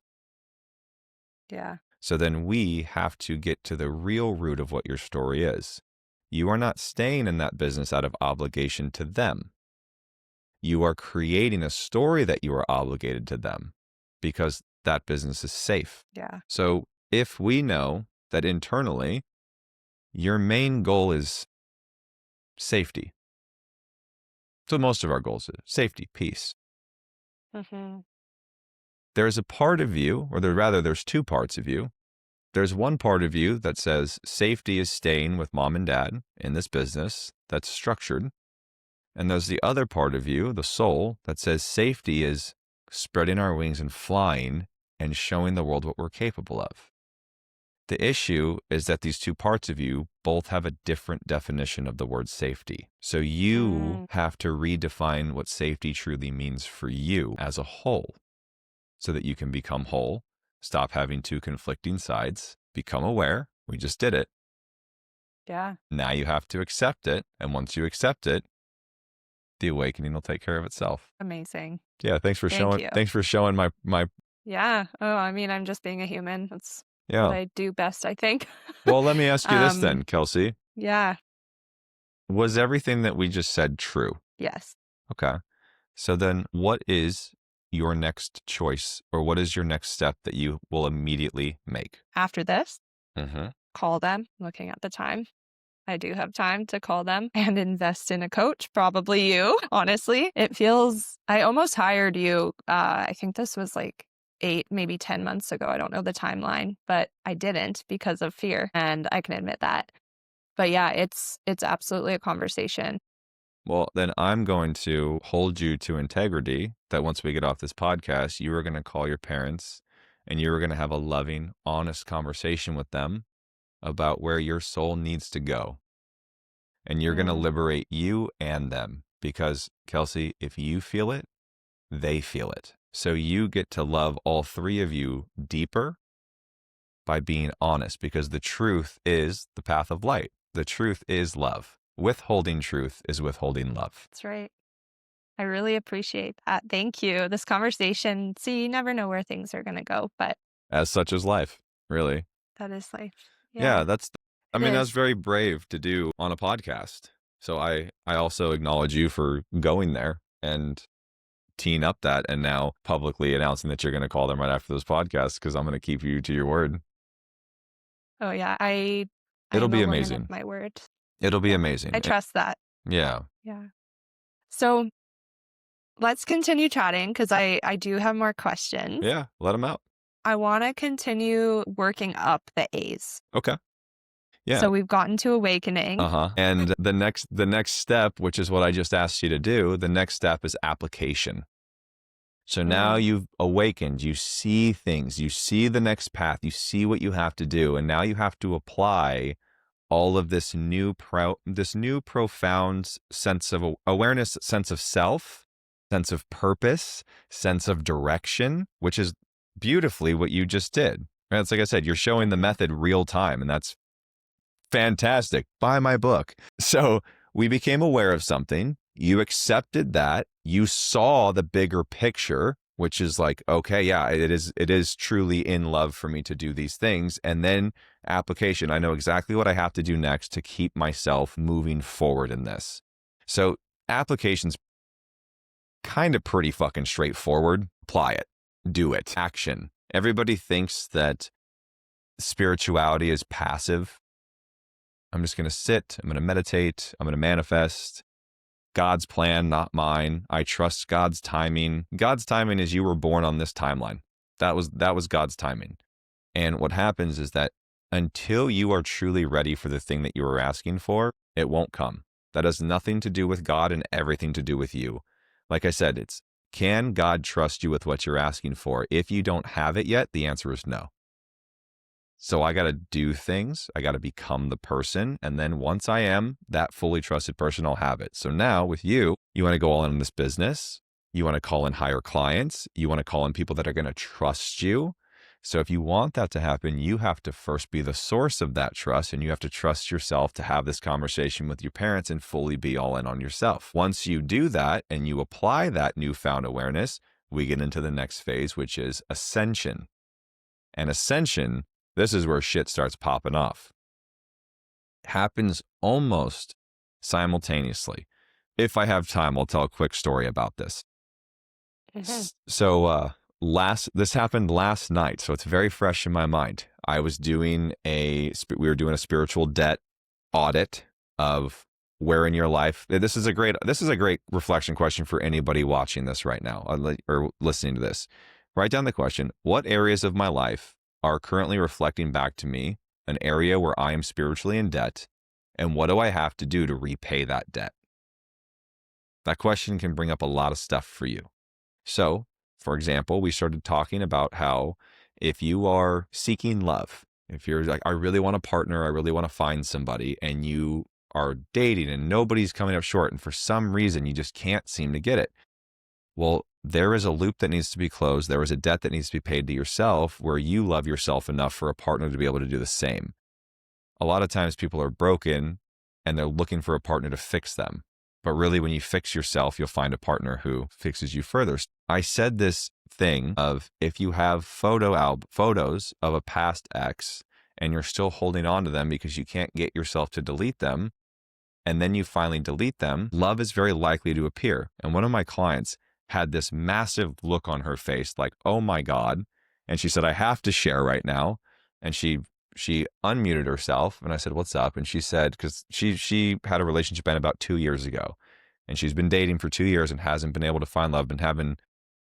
Yeah. So then we have to get to the real root of what your story is. You are not staying in that business out of obligation to them. You are creating a story that you are obligated to them because that business is safe. Yeah. So if we know that internally your main goal is safety, so most of our goals is safety, peace. Mhm. There's a part of you, or rather there's two parts of you. There's one part of you that says safety is staying with mom and dad in this business that's structured. And there's the other part of you, the soul, that says safety is spreading our wings and flying and showing the world what we're capable of. The issue is that these two parts of you both have a different definition of the word safety. So you Mm, have to redefine what safety truly means for you as a whole so that you can become whole, stop having two conflicting sides, become aware. We just did it. yeah, Now you have to accept it. And once you accept it, the awakening will take care of itself. amazing. Yeah, Thank you. thanks for showing my Yeah. Oh, I mean, I'm just being a human. That's what yeah. I do best, I think. Well, let me ask you this Um, then, Kelsey. yeah. Was everything that we just said true? Yes. Okay. So then what is your next choice or what is your next step that you will immediately make? After this, Mhm. call them, looking at the time. I do have time to call them and invest in a coach, probably you, honestly. It feels, I almost hired you. I think this was like 8, maybe 10 months ago. I don't know the timeline, but I didn't because of fear. And I can admit that. But yeah, it's absolutely a conversation. Well, then I'm going to hold you to integrity that once we get off this podcast, you are going to call your parents and you are going to have a loving, honest conversation with them about where your soul needs to go. And you're going to Mm, liberate you and them because, Kelsey, if you feel it, they feel it. So you get to love all three of you deeper by being honest because the truth is the path of light. The truth is love. Withholding truth is withholding love. that's right. I really appreciate that. Thank you. This conversation, see, you never know where things are going to go, but As such is life, really. that is life. Yeah, Yeah, I it mean, that's is. very brave to do on a podcast. So I also acknowledge you for going there and teeing up that and now publicly announcing that you're going to call them right after this podcast because I'm going to keep you to your word. Oh yeah, I It'll am be a woman of amazing. my word. It'll be Yeah. I amazing. trust that. Yeah. Yeah. So let's continue chatting because I do have more questions. Yeah. Let them out. I want to continue working up the A's. Okay. Yeah. So we've gotten to awakening. Uh-huh. And the next step, which is what I just asked you to do, the next step is application. So now Mm, you've awakened, you see things, you see the next path, you see what you have to do, and now you have to apply all of this new profound sense of awareness, sense of self, sense of purpose, sense of direction, which is beautifully what you just did. Right? It's like I said, you're showing the thank you. method real time, and that's fantastic. Buy my book. So we became aware of something. You accepted that. You saw the bigger picture, which is like, okay, yeah, it is truly in love for me to do these things. And then application. I know exactly what I have to do next to keep myself moving forward in this. So application's kind of pretty fucking straightforward. Apply it. Do it. Action. Everybody thinks that spirituality is passive. I'm just going to sit. I'm going to meditate. I'm going to manifest. God's plan, not mine. I trust God's timing. God's timing is you were born on this timeline. That was God's timing. And what happens is that until you are truly ready for the thing that you are asking for, it won't come. That has nothing to do with God and everything to do with you. Like I said, it's can God trust you with what you're asking for? If you don't have it yet, the answer is no. So I got to do things. I got to become the person. And then once I am that fully trusted person, I'll have it. So now with you, you want to go all in on this business. You want to call in higher clients. You want to call in people that are going to trust you. So if you want that to happen, you have to first be the source of that trust and you have to trust yourself to have this conversation with your parents and fully be all in on yourself. Once you do that and you apply that newfound awareness, we get into the next phase, which is ascension. And ascension, this is where shit starts popping off. Happens almost simultaneously. If I have time, I'll tell a quick story about this. Hmm. So this happened last night, so it's very fresh in my mind. We were doing a spiritual debt audit of where in your life. This is a great reflection question for anybody watching this right now or listening to this. Write down the question: what areas of my life are currently reflecting back to me an area where I am spiritually in debt, and what do I have to do to repay that debt? That question can bring up a lot of stuff for you. So, for example, we started talking about how if you are seeking love, If you're like, I really want a partner, I really want to find somebody, and you are dating and nobody's coming up short, and for some reason you just can't seem to get it. Well, there is a loop that needs to be closed. There is a debt that needs to be paid to yourself where you love yourself enough for a partner to be able to do the same. A lot of times people are broken and they're looking for a partner to fix them. But really, when you fix yourself, you'll find a partner who fixes you further. I said this thing of if you have photos of a past ex and you're still holding on to them because you can't get yourself to delete them, and then you finally delete them, love is very likely to appear. And one of my clients had this massive look on her face like, oh my God. And she said, I have to share right now. And she unmuted herself, and I said, what's up? And she said, because she had a relationship end about 2 years ago, and she's been dating for 2 years and hasn't been able to find love, been having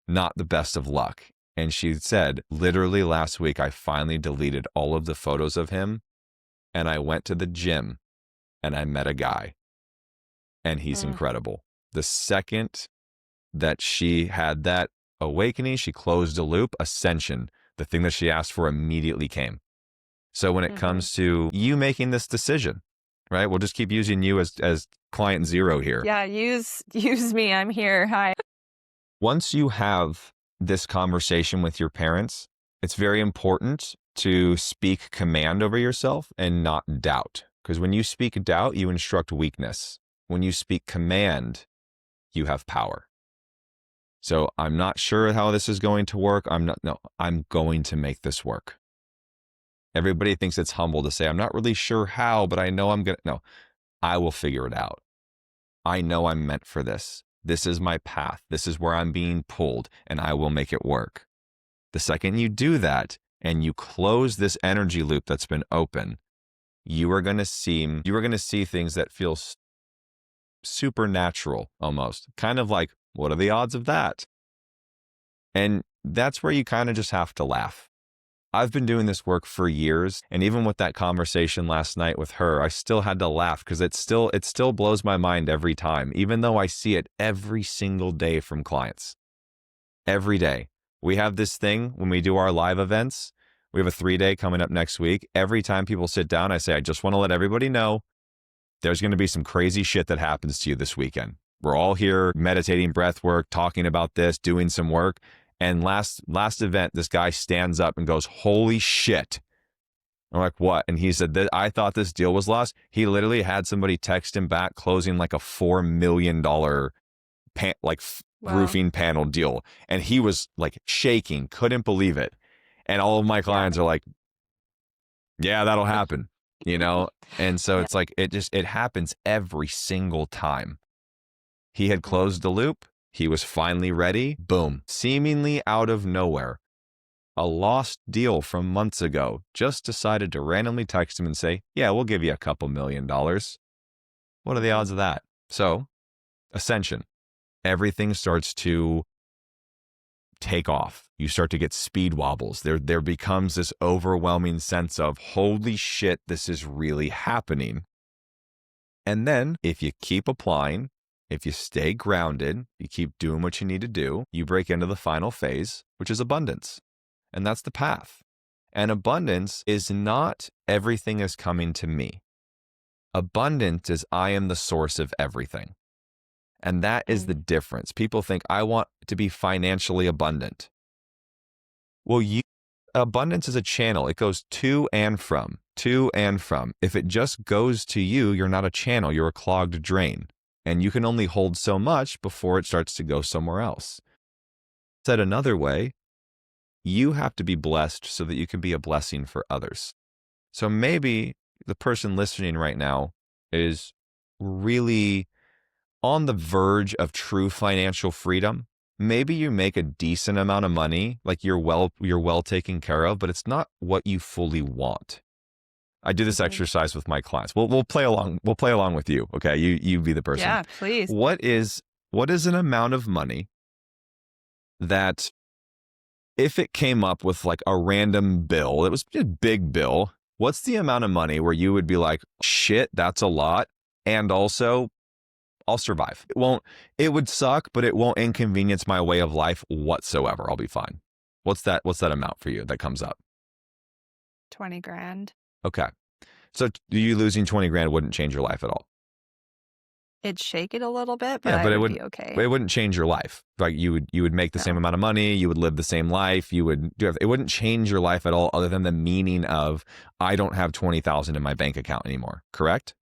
not the best of luck. And she said, literally last week, I finally deleted all of the photos of him, and I went to the gym and I met a guy, and he's Mm, incredible. The second that she had that awakening, she closed a loop, ascension, the thing that she asked for immediately came. So when it mhm. comes to you making this decision, right? We'll just keep using you as client zero here. Yeah, use me. I'm here. Hi. Once you have this conversation with your parents, it's very important to speak command over yourself and not doubt. Because when you speak doubt, you instruct weakness. When you speak command, you have power. So I'm not sure how this is going to work. I'm going to make this work. Everybody thinks it's humble to say, I'm not really sure how, but I know I'm going to. No, I will figure it out. I know I'm meant for this. This is my path. This is where I'm being pulled, and I will make it work. The second you do that and you close this energy loop that's been open, you are going to see things that feel supernatural almost. Kind of like, what are the odds of that? And that's where you kind of just have to laugh. I've been doing this work for years, and even with that conversation last night with her, I still had to laugh because it still blows my mind every time, even though I see it every single day from clients. Every day. We have this thing when we do our live events. We have a 3-day coming up next week. Every time people sit down, I say, I just want to let everybody know there's going to be some crazy shit that happens to you this weekend. We're all here meditating, breath work, talking about this, doing some work. And last event, this guy stands up and goes, holy shit. I'm like, what? And he said, I thought this deal was lost. He literally had somebody text him back closing like a $4 million Wow. roofing panel deal. And he was like shaking, couldn't believe it. And all of my Yeah. clients are like, yeah, that'll happen, you know? And so Yeah. it's like, it happens every single time. He had Mhm. closed the loop. He was finally ready. Boom. Seemingly out of nowhere. A lost deal from months ago just decided to randomly text him and say, yeah, we'll give you a couple $1,000,000. What are the Mhm. odds of that? So, ascension. Everything starts to take off. You start to get speed wobbles. There becomes this overwhelming sense of, holy shit, this is really happening. And then if you keep applying, if you stay grounded, you keep doing what you need to do, you break into the final phase, which is abundance. And that's the path. And abundance is not everything is coming to me. Abundance is I am the source of everything. And that is the Mm. difference. People think I want to be financially abundant. Well, abundance is a channel. It goes to and from, to and from. If it just goes to you, you're not a channel, you're a clogged drain. And you can only hold so much before it starts to go somewhere else. Said another way, you have to be blessed so that you can be a blessing for others. So maybe the person listening right now is really on the verge of true financial freedom. Maybe you make a decent amount of money, like you're well taken care of, but it's not what you fully want. I do this Mhm. exercise with my clients. We'll play along. We'll play along with you. Okay, you be the person. Yeah, please. What is an amount of money that if it came up with like a random bill, it was just a big bill. What's the amount of money where you would be like, shit, that's a lot, and also I'll survive. It would suck, but it won't inconvenience my way of life whatsoever. I'll be fine. What's that amount for you that comes up? 20 grand. Okay. So you losing 20 grand wouldn't change your life at all. It'd shake it a little bit, but Yeah, I but would be okay. it wouldn't change your life. Like you would make the same No. amount of money, you would live the same life, you would do it wouldn't change your life at all other than the meaning of I don't have 20,000 in my bank account anymore, correct?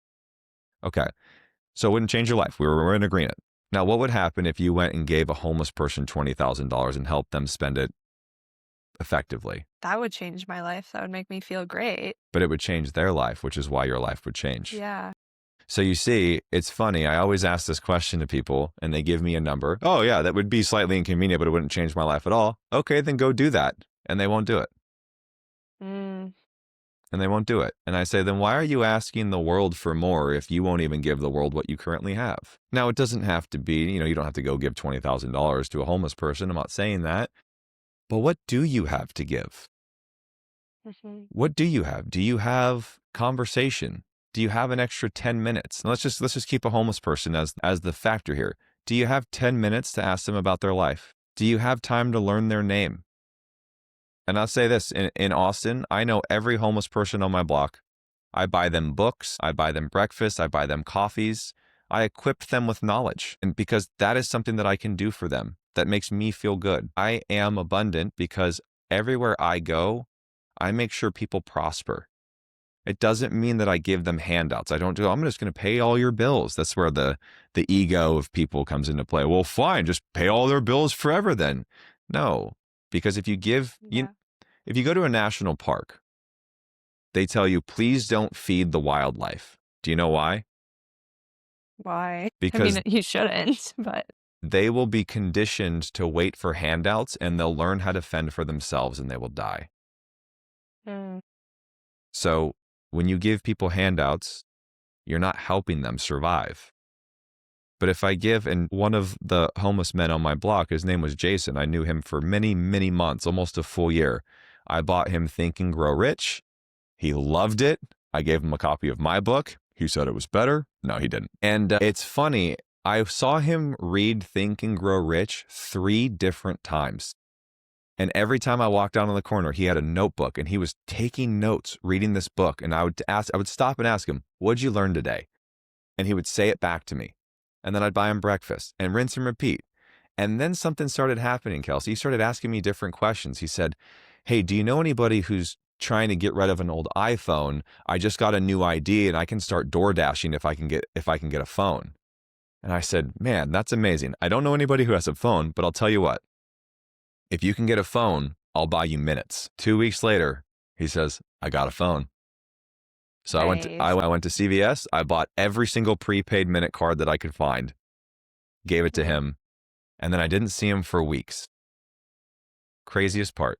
Okay. So it wouldn't change your life. We're in agreement. Now, what would happen if you went and gave a homeless person $20,000 and helped them spend it effectively? That would change my life. That would make me feel great. But it would change their life, which is why your life would change. Yeah. So you see, it's funny. I always ask this question to people and they give me a number. Oh, yeah, that would be slightly inconvenient, but it wouldn't change my life at all. Okay, then go do that. And they won't do it. Mm, And they won't do it. And I say, then why are you asking the world for more if you won't even give the world what you currently have? Now, it doesn't have to be, you don't have to go give $20,000 to a homeless person. I'm not saying that. But what do you have to give? mhm. What do you have? Do you have conversation? Do you have an extra 10 minutes? And let's just keep a homeless person as the factor here. Do you have 10 minutes to ask them about their life? Do you have time to learn their name? And I'll say this, in Austin, I know every homeless person on my block. I buy them books, I buy them breakfast, I buy them coffees. I equip them with knowledge, and because that is something that I can do for them that makes me feel good. I am abundant because everywhere I go, I make sure people prosper. It doesn't mean that I give them handouts. I'm just going to pay all your bills. That's where the ego of people comes into play. Well, fine, just pay all their bills forever then. No, because if you Yeah. if you go to a national park, they tell you, please don't feed the wildlife. Do you know why? Why? I Because mean, you shouldn't, but they will be conditioned to wait for handouts and they'll learn how to fend for themselves and they will die. mm, So when you give people handouts, you're not helping them survive. But if I give, and one of the homeless men on my block, his name was Jason. I knew him for many, many months, almost a full year. I bought him Think and Grow Rich. He loved it. I gave him a copy of my book. He said it was better. No, he didn't. And it's funny. I saw him read Think and Grow Rich 3 different times. And every time I walked down on the corner, he had a notebook and he was taking notes, reading this book. And I would stop and ask him, what'd you learn today? And he would say it back to me. And then I'd buy him breakfast and rinse and repeat. And then something started happening, Kelsey. He started asking me different questions. He said, hey, do you know anybody who's trying to get rid of an old iPhone? I just got a new ID and I can start door dashing if I can get a phone. And I said, man, that's amazing. I don't know anybody who has a phone, but I'll tell you what. If you can get a phone, I'll buy you minutes. 2 weeks later, he says, I got a phone. So nice. I went to CVS. I bought every single prepaid minute card that I could find, gave it to him, and then I didn't see him for weeks. Craziest part.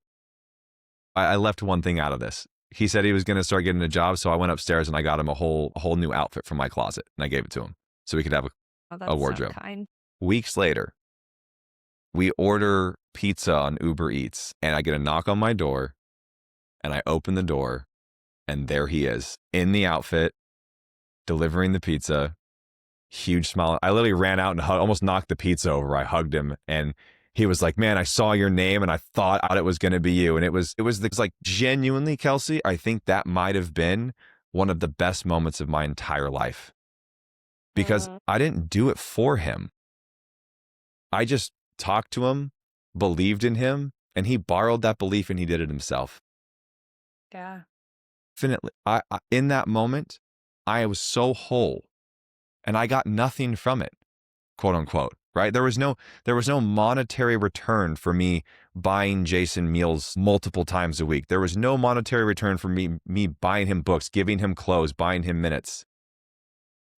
I left one thing out of this. He said he was going to start getting a job, so I went upstairs and I got him a whole new outfit from my closet, and I gave it to him so he could have Oh, a that's so wardrobe. kind. Weeks later, we order pizza on Uber Eats, and I get a knock on my door, and I open the door, and there he is in the outfit, delivering the pizza. Huge smile. I literally ran out and almost knocked the pizza over. I hugged him, and he was like, man, I saw your name and I thought it was going to be you. And it was like, genuinely, Kelsey, I think that might have been one of the best moments of my entire life because I didn't do it for him. I just talked to him, believed in him, and he borrowed that belief and he did it himself. Yeah. Infinitely. In that moment, I was so whole and I got nothing from it, quote unquote, right? There was no monetary return for me buying Jason meals multiple times a week. There was no monetary return for me buying him books, giving him clothes, buying him minutes.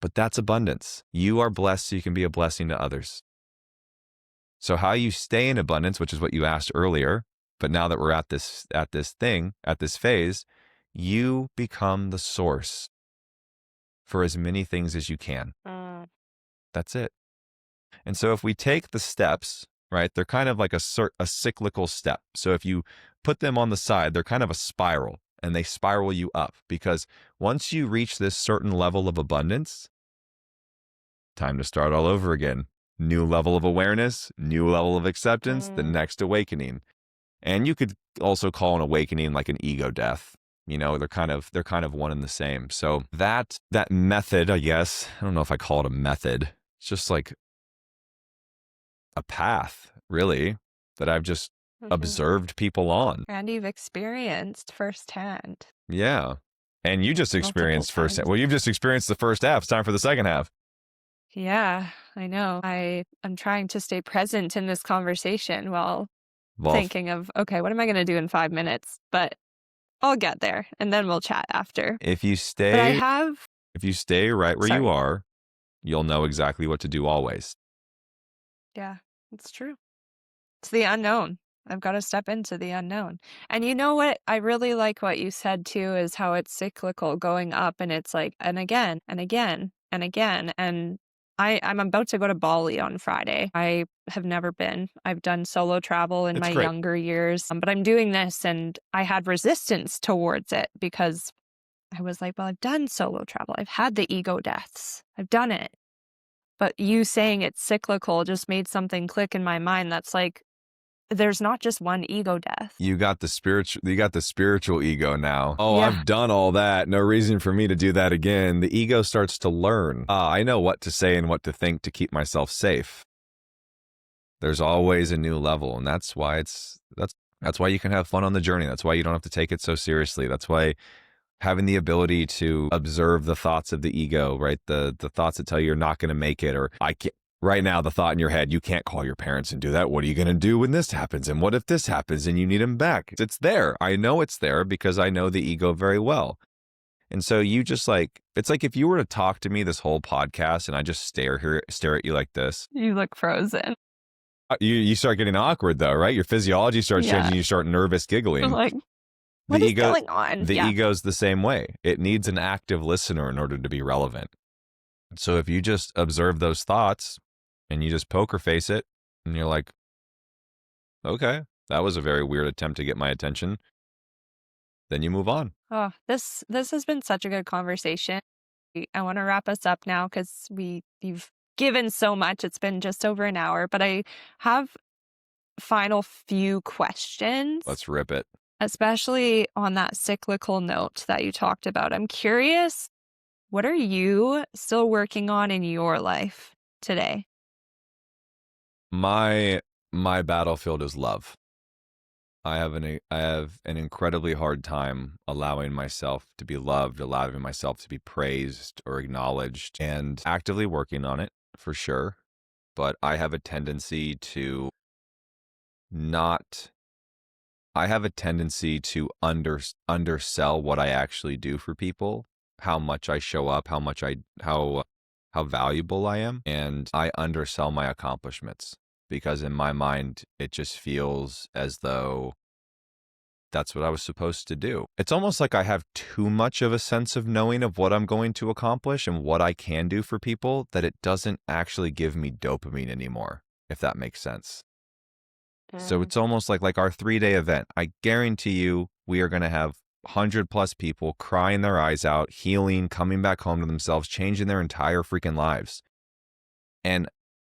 But that's abundance. You are blessed so you can be a blessing to others. So how you stay in abundance, which is what you asked earlier, but now that we're at this phase, you become the source for as many things as you can. That's it. And so if we take the steps, right, they're kind of like a cyclical step. So if you put them on the side, they're kind of a spiral and they spiral you up because once you reach this certain level of abundance, time to start all over again. New level of awareness, new level of acceptance, the next awakening. And you could also call an awakening like an ego death, they're kind of one and the same. So that method, I guess, I don't know if I call it a method. It's just like a path, really, that I've just Mhm. observed people on. And you've experienced firsthand Yeah. And you just multiple experienced first. times. Well, you've just experienced the first half. It's time for the second half. Yeah, I know. I'm trying to stay present in this conversation while Well, thinking of, okay, what am I going to do in 5 minutes? But I'll get there and then we'll chat after. if you But I stay have, if you stay right where you sorry. are, you'll know exactly what to do always. Yeah, it's true. It's the unknown. I've got to step into the unknown. And you know what? I really like what you said too, is how it's cyclical going up and it's like, and again, and again, and again. And I'm about to go to Bali on Friday. I have never been. I've done solo travel in It's my great. younger years, but I'm doing this and I had resistance towards it because I was like, well, I've done solo travel. I've had the ego deaths. I've done it. But you saying it's cyclical just made something click in my mind that's like, there's not just one ego death. You got the spiritual ego now. Oh, Yeah. I've done all that. No reason for me to do that again. The ego starts to learn. I know what to say and what to think to keep myself safe. There's always a new level, and that's why you can have fun on the journey. That's why you don't have to take it so seriously. That's why having the ability to observe the thoughts of the ego, right? The thoughts that tell you you're not going to make it, or I can't. Right now, the thought in your head, you can't call your parents and do that. What are you going to do when this happens? And what if this happens and you need them back? It's there. I know it's there because I know the ego very well. And so you just like, it's like if you were to talk to me this whole podcast and I just stare at you like this, You look frozen. you start getting awkward though, right? Your physiology starts Yeah. changing. You start nervous I'm giggling. like, The what is ego, going on? the Yeah. ego's the same way. It needs an active listener in order to be relevant. So if you just observe those thoughts and you just poker face it and you're like, okay, that was a very weird attempt to get my attention, then you move on. Oh, this has been such a good conversation. I want to wrap us up now because you've given so much. It's been just over an hour, but I have final few questions, Let's rip it. especially on that cyclical note that you talked about. I'm curious, what are you still working on in your life today? My battlefield is love. I have an incredibly hard time allowing myself to be loved, allowing myself to be praised or acknowledged, and actively working on it for sure. But I have a tendency to not I have a tendency to undersell what I actually do for people, how much I show up, how valuable I am, and I undersell my accomplishments because in my mind it just feels as though that's what I was supposed to do. It's almost like I have too much of a sense of knowing of what I'm going to accomplish and what I can do for people that it doesn't actually give me dopamine anymore, if that makes sense. So Mm. it's almost like our 3-day event. I guarantee you we are going to have 100 plus people crying their eyes out, healing, coming back home to themselves, changing their entire freaking lives. And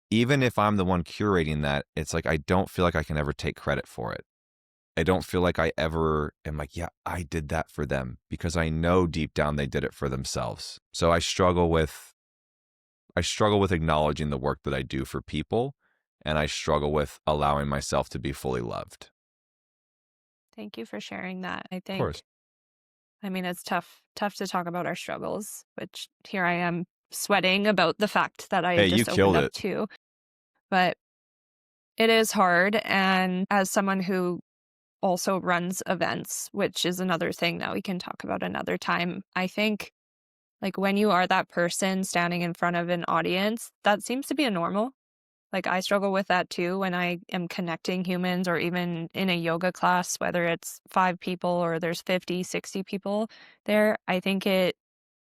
even if I'm the one curating that, it's like I don't feel like I can ever take credit for it. I don't feel like I ever am like, yeah, I did that for them because I know deep down they did it for themselves. So I struggle with acknowledging the work that I do for people, and I struggle with allowing myself to be fully loved. Thank you for sharing that. I Of course. think, I mean, it's tough to talk about our struggles, which here I am sweating about the fact that I Hey, you just opened killed up it. to. But it is hard. And as someone who also runs events, which is another thing that we can talk about another time, I think like when you are that person standing in front of an audience, that seems to be a normal. Like I struggle with that too when I am connecting humans or even in a yoga class, whether it's 5 people or there's 50, 60 people there. I think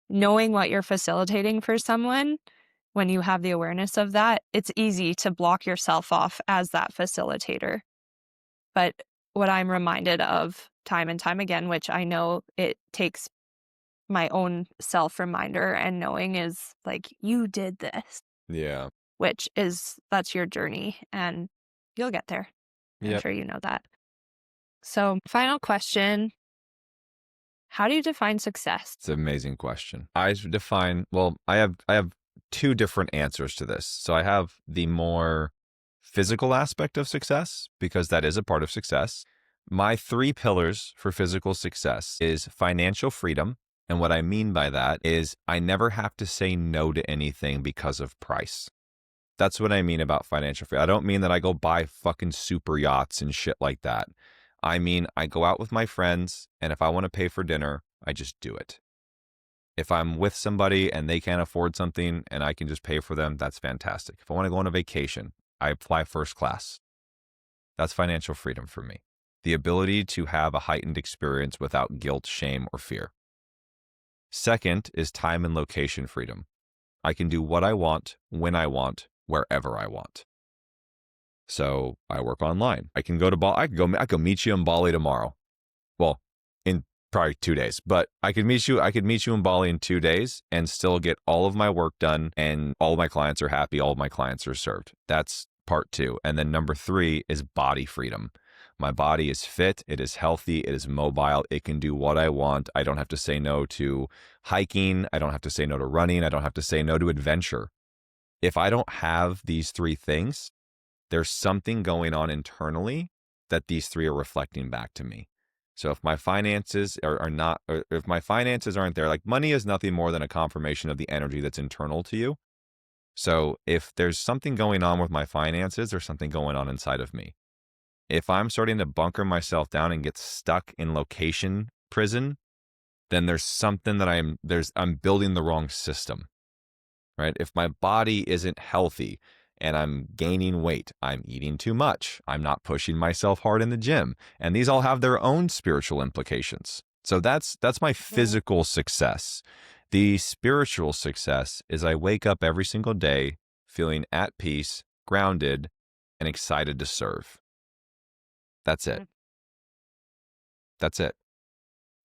knowing what you're facilitating for someone, when you have the awareness of that, it's easy to block yourself off as that facilitator. But what I'm reminded of time and time again, which I know it takes my own self reminder and knowing is like, you did this, Yeah. that's your journey and you'll get there. I'm Yep. sure you know that. So, final question. How do you define success? It's an amazing question. I have two different answers to this. So I have the more physical aspect of success, because that is a part of success. My three pillars for physical success is financial freedom. And what I mean by that is I never have to say no to anything because of price. That's what I mean about financial freedom. I don't mean that I go buy fucking super yachts and shit like that. I mean, I go out with my friends, and if I want to pay for dinner, I just do it. If I'm with somebody and they can't afford something and I can just pay for them, that's fantastic. If I want to go on a vacation, I fly first class. That's financial freedom for me. The ability to have a heightened experience without guilt, shame, or fear. Second is time and location freedom. I can do what I want, when I want, wherever I want. So I work online. I can go to Bali. I could meet you in Bali tomorrow. Well, in probably 2 days, but I could meet you in Bali in 2 days and still get all of my work done, and all of my clients are happy. All of my clients are served. That's part two. And then number three is body freedom. My body is fit. It is healthy. It is mobile. It can do what I want. I don't have to say no to hiking. I don't have to say no to running. I don't have to say no to adventure. If I don't have these three things, there's something going on internally that these three are reflecting back to me. So if my finances are not, or if my finances aren't there, like money is nothing more than a confirmation of the energy that's internal to you. So if there's something going on with my finances, there's something going on inside of me. If I'm starting to bunker myself down and get stuck in location prison, then there's something that I'm building the wrong system, right? If my body isn't healthy and I'm gaining weight, I'm eating too much, I'm not pushing myself hard in the gym, and these all have their own spiritual implications. So that's my physical success. The spiritual success is I wake up every single day feeling at peace, grounded, and excited to serve. That's it. That's it.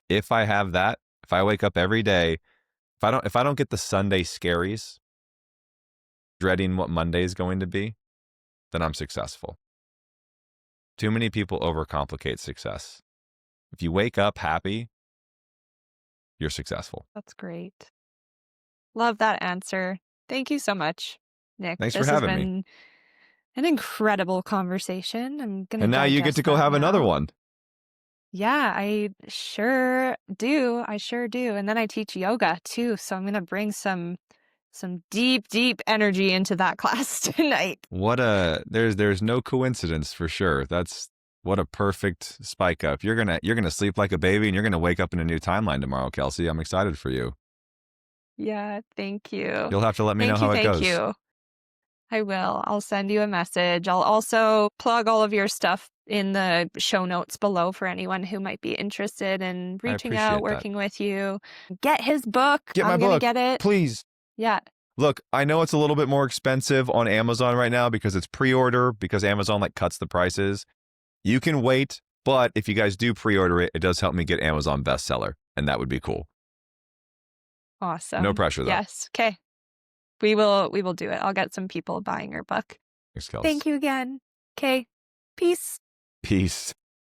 If I have that, if I wake up every day, if I don't get the Sunday scaries, dreading what Monday is going to be, then I'm successful. Too many people overcomplicate success. If you wake up happy, you're successful. That's great. Love that answer. Thank you so much, Nick. Thanks for This has having me. been an incredible conversation. I'm going to And now you get digest to go that have another now. one. Yeah, I sure do. I sure do. And then I teach yoga too, so I'm going to bring some deep, deep energy into that class tonight. There's no coincidence for sure. What a perfect spike up. You're gonna sleep like a baby and you're gonna wake up in a new timeline tomorrow, Kelsey. I'm excited for you. Yeah, thank you. You'll have to let me know Thank you, how it thank goes. you. I will. I'll send you a message. I'll also plug all of your stuff in the show notes below for anyone who might be interested in I reaching out, appreciate that. working with you. Get his book. Get my I'm going to book, get it. please. Yeah. Look, I know it's a little bit more expensive on Amazon right now because it's pre-order, because Amazon cuts the prices. You can wait, but if you guys do pre-order it, it does help me get Amazon bestseller, and that would be cool. Awesome. No pressure though. Yes. Okay. We will do it. I'll get some people buying your book. Thanks, Kels. Thank you again. Okay. Peace. Peace.